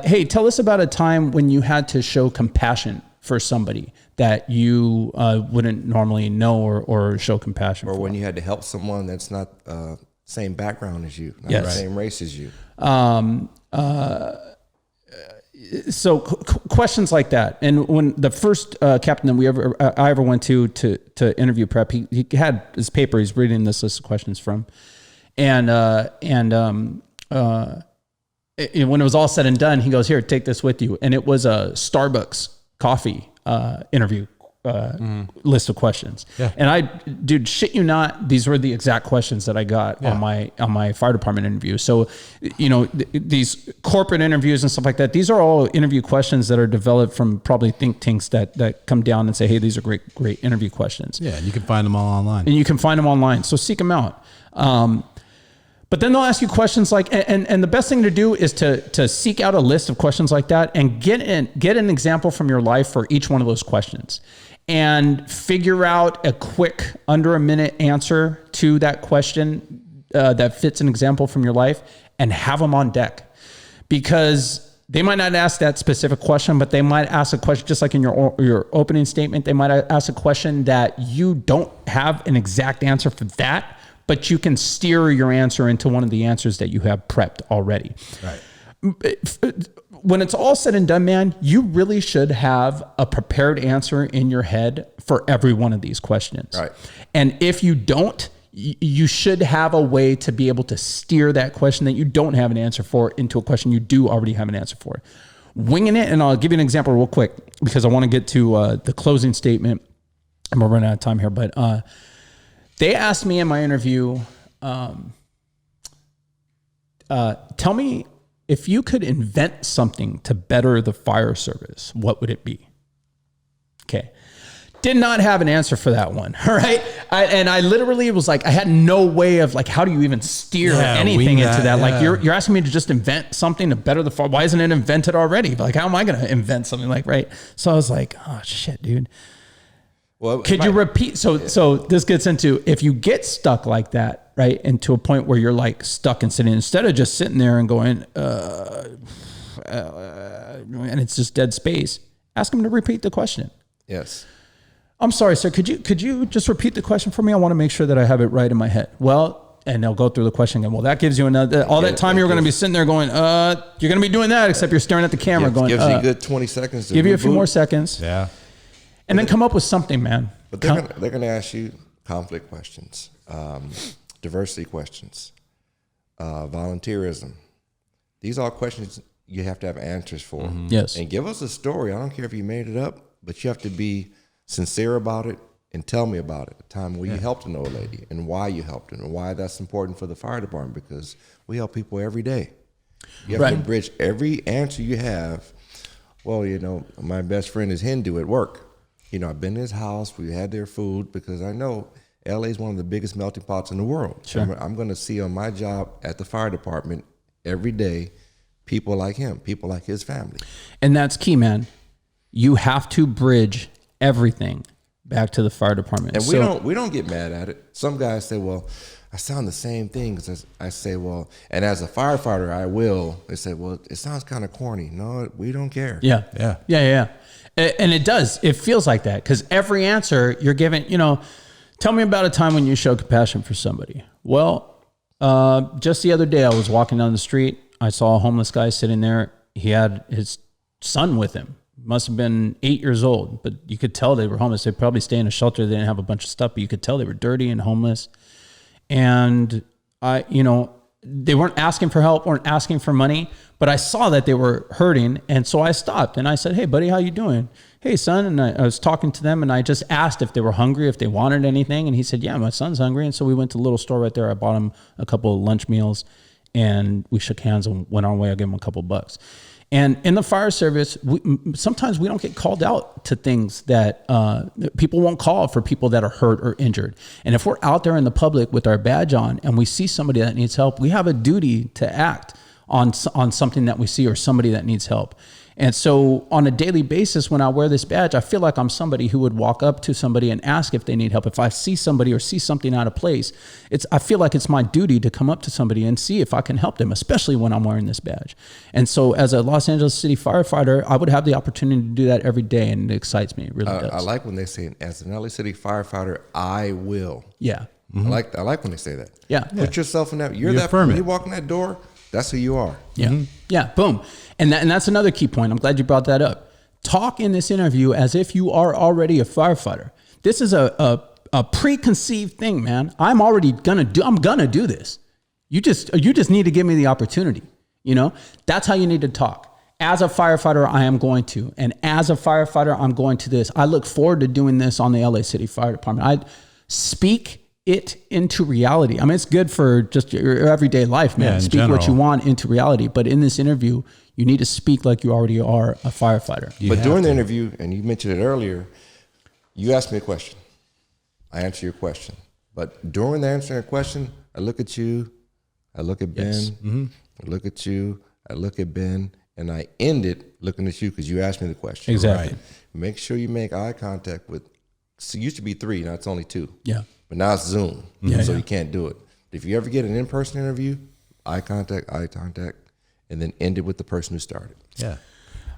[SPEAKER 4] Hey, tell us about a time when you had to show compassion for somebody that you wouldn't normally know or show compassion for.
[SPEAKER 2] Or when you had to help someone that's not same background as you, not the same race as you.
[SPEAKER 4] So questions like that. And when the first captain that I ever went to interview prep, he had his paper. He's reading this list of questions from, and when it was all said and done, he goes, "Here, take this with you." And it was a Starbucks coffee interview list of questions.
[SPEAKER 3] Yeah.
[SPEAKER 4] And dude, shit you not, these were the exact questions that I got on my fire department interview. So, these corporate interviews and stuff like that, these are all interview questions that are developed from probably think tanks that come down and say, hey, these are great interview questions.
[SPEAKER 3] Yeah, and you can find them all online.
[SPEAKER 4] And you can find them online. So seek them out. But then they'll ask you questions like, and the best thing to do is to seek out a list of questions like that and get an example from your life for each one of those questions, and figure out a quick under a minute answer to that question that fits an example from your life, and have them on deck, because they might not ask that specific question, but they might ask a question just like in your opening statement. They might ask a question that you don't have an exact answer for that, but you can steer your answer into one of the answers that you have prepped already. Right. When it's all said and done, man, you really should have a prepared answer in your head for every one of these questions.
[SPEAKER 2] Right.
[SPEAKER 4] And if you don't, you should have a way to be able to steer that question that you don't have an answer for into a question you do already have an answer for. Winging it, and I'll give you an example real quick because I want to get to the closing statement, and we're running out of time here, but they asked me in my interview, tell me, if you could invent something to better the fire service, what would it be? Okay. Did not have an answer for that one. All right. I literally was like, I had no way of how do you even steer anything into that? Like you're asking me to just invent something to better the fire. Why isn't it invented already? Like, how am I going to invent something right? So I was like, oh shit, dude. Well, could you repeat? So this gets into, if you get stuck like that, right, and to a point where you're stuck and sitting, instead of just sitting there and going, and it's just dead space, ask them to repeat the question.
[SPEAKER 2] Yes.
[SPEAKER 4] I'm sorry, sir. Could you just repeat the question for me? I want to make sure that I have it right in my head. Well, and they'll go through the question again. Well, that gives you that time you're going to be sitting there going, you're going to be doing that, except you're staring at the camera going,
[SPEAKER 2] gives you a good 20 seconds.
[SPEAKER 4] Give you a few more seconds.
[SPEAKER 3] Yeah.
[SPEAKER 4] And then come up with something, man.
[SPEAKER 2] But they're going to ask you conflict questions, diversity questions, volunteerism. These are all questions you have to have answers for.
[SPEAKER 4] Mm-hmm. Yes.
[SPEAKER 2] And give us a story. I don't care if you made it up, but you have to be sincere about it and tell me about it. A time where you helped an old lady and why you helped her and why that's important for the fire department, because we help people every day. You have to bridge every answer you have Well, my best friend is Hindu at work. I've been to his house. We had their food because I know LA is one of the biggest melting pots in the world.
[SPEAKER 4] Sure.
[SPEAKER 2] I'm going to see on my job at the fire department every day people like him, people like his family.
[SPEAKER 4] And that's key, man. You have to bridge everything back to the fire department.
[SPEAKER 2] And we don't get mad at it. Some guys say, well, I sound the same thing. Because I say, well, and as a firefighter, I will. They say, well, it sounds kind of corny. No, we don't care.
[SPEAKER 4] Yeah. And it does. It feels like that because every answer you're given, tell me about a time when you showed compassion for somebody. Well, just the other day, I was walking down the street. I saw a homeless guy sitting there. He had his son with him. Must have been 8 years old, but you could tell they were homeless. They probably stay in a shelter. They didn't have a bunch of stuff, but you could tell they were dirty and homeless. And they weren't asking for help, weren't asking for money, but I saw that they were hurting. And so I stopped and I said, hey buddy, how you doing? Hey son. And I was talking to them and I just asked if they were hungry, if they wanted anything. And he said, yeah, my son's hungry. And so we went to a little store right there. I bought him a couple of lunch meals and we shook hands and went our way. I gave him a couple bucks. And in the fire service, sometimes we don't get called out to things that people won't call for people that are hurt or injured. And if we're out there in the public with our badge on and we see somebody that needs help, we have a duty to act on something that we see or somebody that needs help. And so on a daily basis, when I wear this badge, I feel like I'm somebody who would walk up to somebody and ask if they need help. If I see somebody or see something out of place, I feel like it's my duty to come up to somebody and see if I can help them, especially when I'm wearing this badge. And so as a Los Angeles City firefighter, I would have the opportunity to do that every day, and it excites me. It really does.
[SPEAKER 2] I like when they say, as an LA City firefighter, I will.
[SPEAKER 4] Yeah.
[SPEAKER 2] Mm-hmm. I like when they say that.
[SPEAKER 4] Yeah.
[SPEAKER 2] Put yourself in that.
[SPEAKER 3] You
[SPEAKER 2] that
[SPEAKER 3] affirm
[SPEAKER 2] when
[SPEAKER 3] it.
[SPEAKER 2] you walk in that door, that's who you are.
[SPEAKER 4] Yeah. Mm-hmm. Yeah. Boom. And that's another key point. I'm glad you brought that up. Talk in this interview as if you are already a firefighter. This is a preconceived thing, man. I'm gonna do this. You just need to give me the opportunity. That's how you need to talk. As a firefighter, I am going to, and as a firefighter, I'm going to this. I look forward to doing this on the LA City Fire Department. I speak it into reality. I mean, it's good for just your everyday life, man.
[SPEAKER 3] Yeah,
[SPEAKER 4] speak
[SPEAKER 3] general.
[SPEAKER 4] what you want into reality. But in this interview, you need to speak like you already are a firefighter.
[SPEAKER 2] But during the interview, and you mentioned it earlier, you asked me a question. I answer your question. But during the answering a question, I look at you, I look at Ben,
[SPEAKER 4] Yes. Mm-hmm.
[SPEAKER 2] I look at you, I look at Ben, and I end it looking at you because you asked me the question.
[SPEAKER 4] Exactly.
[SPEAKER 2] Right. Make sure you make eye contact with, so it used to be 3, now it's only 2.
[SPEAKER 4] Yeah.
[SPEAKER 2] But now it's Zoom,
[SPEAKER 4] Yeah,
[SPEAKER 2] so
[SPEAKER 4] yeah.
[SPEAKER 2] you can't do it. If you ever get an in-person interview, eye contact, and then end it with the person who started.
[SPEAKER 3] Yeah.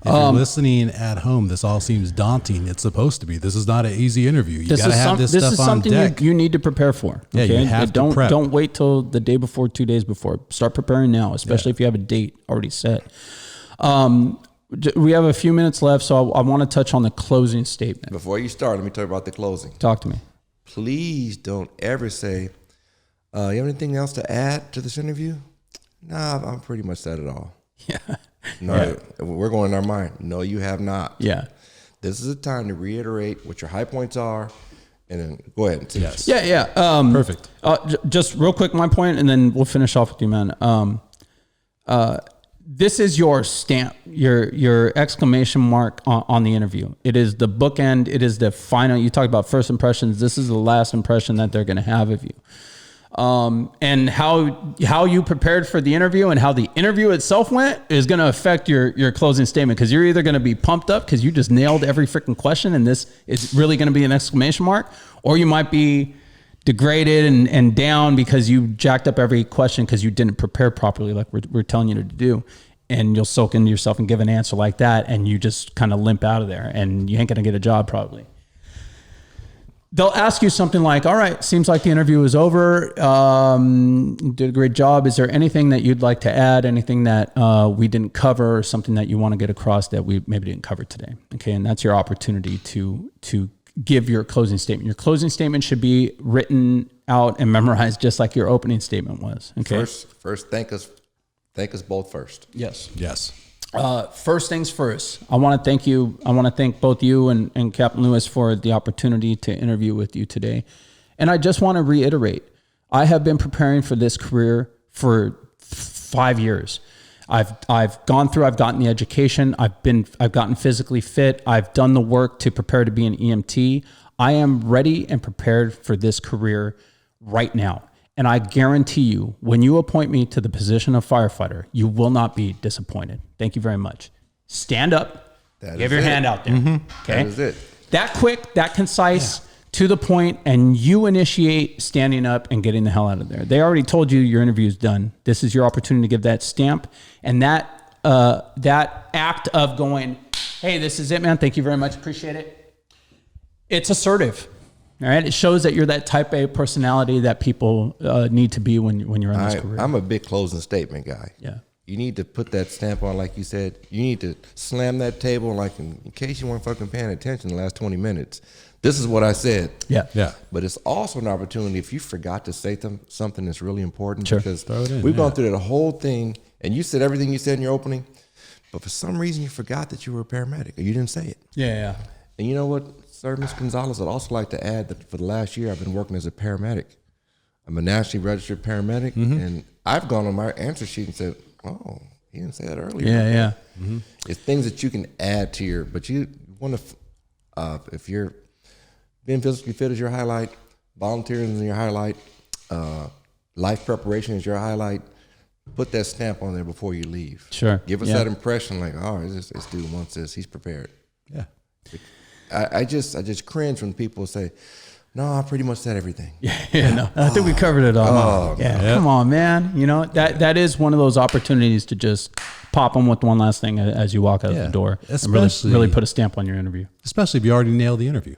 [SPEAKER 3] If you're listening at home, this all seems daunting. It's supposed to be. This is not an easy interview. You got to have this stuff
[SPEAKER 4] is
[SPEAKER 3] on
[SPEAKER 4] something
[SPEAKER 3] deck.
[SPEAKER 4] you need to prepare for.
[SPEAKER 3] Yeah, you have to prep.
[SPEAKER 4] Don't wait till the day before, 2 days before. Start preparing now, especially if you have a date already set. We have a few minutes left, so I want to touch on the closing statement.
[SPEAKER 2] Before you start, let me tell you about the closing.
[SPEAKER 4] Talk to me.
[SPEAKER 2] Please don't ever say, you have anything else to add to this interview? Nah, I'm pretty much said it all.
[SPEAKER 4] Yeah.
[SPEAKER 2] No, we're going in our mind. No, you have not.
[SPEAKER 4] Yeah.
[SPEAKER 2] This is a time to reiterate what your high points are, and then go ahead and
[SPEAKER 3] Yes.
[SPEAKER 4] Yeah.
[SPEAKER 3] Perfect.
[SPEAKER 4] Just real quick, my point, and then we'll finish off with you, man. This is your stamp, your exclamation mark on the interview. It is the bookend. It is the final. You talk about first impressions. This is the last impression that they're going to have of you. And how you prepared for the interview and how the interview itself went is going to affect your closing statement. Because you're either going to be pumped up because you just nailed every freaking question and this is really going to be an exclamation mark, or you might be degraded and down because you jacked up every question because you didn't prepare properly, like we're telling you to do. And you'll soak into yourself and give an answer like that, and you just kind of limp out of there, and you ain't going to get a job probably. They'll ask you something like, all right, seems like the interview is over. You did a great job. Is there anything that you'd like to add? Anything that we didn't cover, or something that you want to get across that we maybe didn't cover today? Okay. And that's your opportunity to give your closing statement. Your closing statement should be written out and memorized just like your opening statement was. Okay.
[SPEAKER 2] First, thank us both first.
[SPEAKER 4] Yes.
[SPEAKER 3] Yes.
[SPEAKER 4] First things first, I want to thank you. I want to thank both you and Captain Lewis for the opportunity to interview with you today. And I just want to reiterate, I have been preparing for this career for 5 years. I've gotten the education. I've gotten physically fit. I've done the work to prepare to be an EMT. I am ready and prepared for this career right now. And I guarantee you, when you appoint me to the position of firefighter, you will not be disappointed. Thank you very much. Stand up, give your hand out there. Okay.
[SPEAKER 2] That is it.
[SPEAKER 4] That quick, that concise, to the point, and you initiate standing up and getting the hell out of there. They already told you your interview is done. This is your opportunity to give that stamp, and that act of going, hey, this is it, man. Thank you very much. Appreciate it. It's assertive. All right. It shows that you're that type A personality that people need to be when you're in this career.
[SPEAKER 2] I'm a big closing statement guy.
[SPEAKER 4] Yeah.
[SPEAKER 2] You need to put that stamp on, like you said. You need to slam that table, like in case you weren't fucking paying attention the last 20 minutes. This is what I said.
[SPEAKER 4] Yeah.
[SPEAKER 3] Yeah.
[SPEAKER 2] But it's also an opportunity if you forgot to say something that's really important.
[SPEAKER 4] Sure.
[SPEAKER 2] Because
[SPEAKER 3] Throw it in,
[SPEAKER 2] we've gone through that whole thing, and you said everything you said in your opening, but for some reason you forgot that you were a paramedic, or you didn't say it.
[SPEAKER 4] Yeah.
[SPEAKER 2] And you know what, Sir, Ms. Gonzalez, I'd also like to add that for the last year I've been working as a paramedic. I'm a nationally registered paramedic, and I've gone on my answer sheet and said, oh, he didn't say that earlier.
[SPEAKER 4] Yeah.
[SPEAKER 2] It's things that you can add to your, but you want to, if you're being physically fit is your highlight, volunteering is your highlight, life preparation is your highlight, put that stamp on there before you leave.
[SPEAKER 4] Sure.
[SPEAKER 2] Give us that impression like, oh, this dude wants this, he's prepared.
[SPEAKER 3] Yeah.
[SPEAKER 2] I just cringe when people say, no, I pretty much said everything.
[SPEAKER 4] No, I think we covered it all. Come on, man. You know, that is one of those opportunities to just pop them with one last thing as you walk out the door, and really put a stamp on your interview.
[SPEAKER 3] Especially if you already nailed the interview.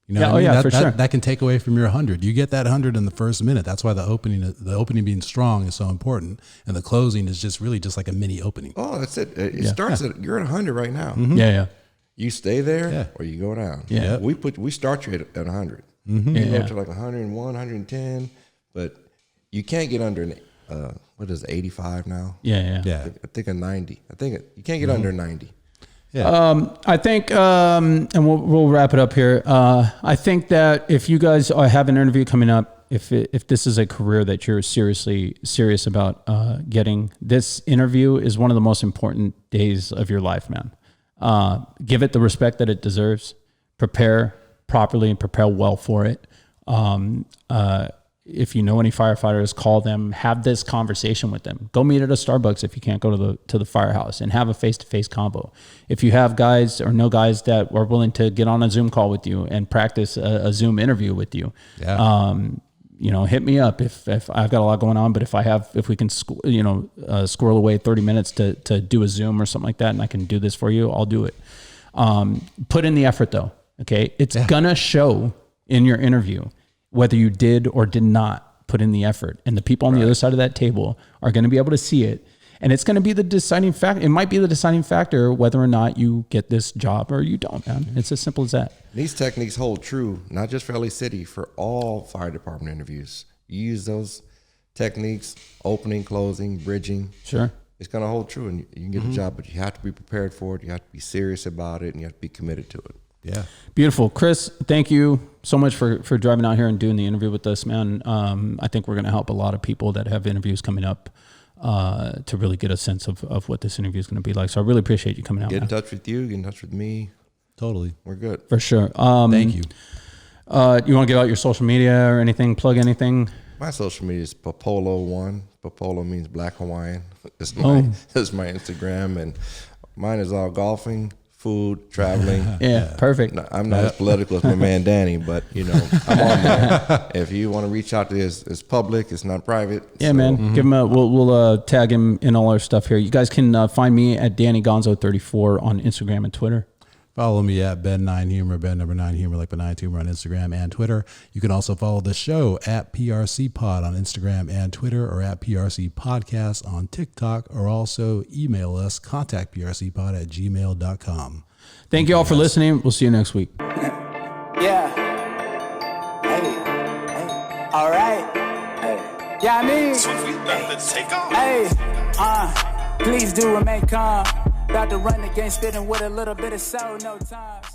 [SPEAKER 3] You know, what I mean?
[SPEAKER 4] For sure.
[SPEAKER 3] That can take away from your 100. You get that 100 in the first minute. That's why the opening being strong is so important, and the closing is just really just like a mini opening.
[SPEAKER 2] Oh, that's it. It starts at, you're at 100 right now.
[SPEAKER 4] Yeah.
[SPEAKER 2] You stay there or you go down.
[SPEAKER 4] Yeah.
[SPEAKER 2] We start you at 100. You go to like 101, 110, but you can't get under what is it, 85 now?
[SPEAKER 4] Yeah.
[SPEAKER 2] I think a 90. You can't get under 90.
[SPEAKER 3] Yeah.
[SPEAKER 4] I think, and we'll wrap it up here. I think that if you guys have an interview coming up, if this is a career that you're serious about getting, this interview is one of the most important days of your life, man. Give it the respect that it deserves. Prepare properly and prepare well for it. If you know any firefighters, call them, have this conversation with them. Go meet at a Starbucks if you can't go to the firehouse, and have a face-to-face combo. If you have guys or no guys that are willing to get on a Zoom call with you and practice a Zoom interview with you, hit me up if I've got a lot going on, but if we can squirrel away 30 minutes to do a Zoom or something like that, and I can do this for you, I'll do it. Put in the effort though. Okay. It's gonna show in your interview whether you did or did not put in the effort, and the people on the other side of that table are going to be able to see it. And it's going to be the deciding factor. It might be the deciding factor whether or not you get this job or you don't, man. It's as simple as that.
[SPEAKER 2] These techniques hold true, not just for LA City, for all fire department interviews. You use those techniques, opening, closing, bridging.
[SPEAKER 4] Sure.
[SPEAKER 2] It's going to hold true, and you can get the job, but you have to be prepared for it. You have to be serious about it, and you have to be committed to it.
[SPEAKER 3] Yeah.
[SPEAKER 4] Beautiful. Chris, thank you so much for driving out here and doing the interview with us, man. I think we're going to help a lot of people that have interviews coming up to really get a sense of what this interview is going to be like. So I really appreciate you coming out.
[SPEAKER 2] Get in touch with you, get in touch with me.
[SPEAKER 3] Totally.
[SPEAKER 2] We're good.
[SPEAKER 4] For sure.
[SPEAKER 3] Thank you.
[SPEAKER 4] You want to give out your social media or anything, plug anything?
[SPEAKER 2] My social media is Popolo1. Popolo means Black Hawaiian. It's my Instagram, and mine is all golfing, food, traveling.
[SPEAKER 4] Yeah, perfect.
[SPEAKER 2] No, I'm not as political as my man Danny, but I'm on there. If you want to reach out to this, it's public, it's not private.
[SPEAKER 4] Yeah, so, man. Give him we'll tag him in all our stuff here. You guys can find me at Danny Gonzo34 on Instagram and Twitter.
[SPEAKER 3] Follow me at Ben9Humor, Ben number 9 Humor, like Benign Humor on Instagram and Twitter. You can also follow the show at PRC Pod on Instagram and Twitter, or at PRC Podcast on TikTok, or also email us, contactprcpod@gmail.com.
[SPEAKER 4] Thank you all for listening. We'll see you next week.
[SPEAKER 1] Yeah. Hey. All right. Hey. Yeah, I mean.
[SPEAKER 5] So we about to take off.
[SPEAKER 1] Hey. Please do remain calm. About to run against it, and with a little bit of soul, no times.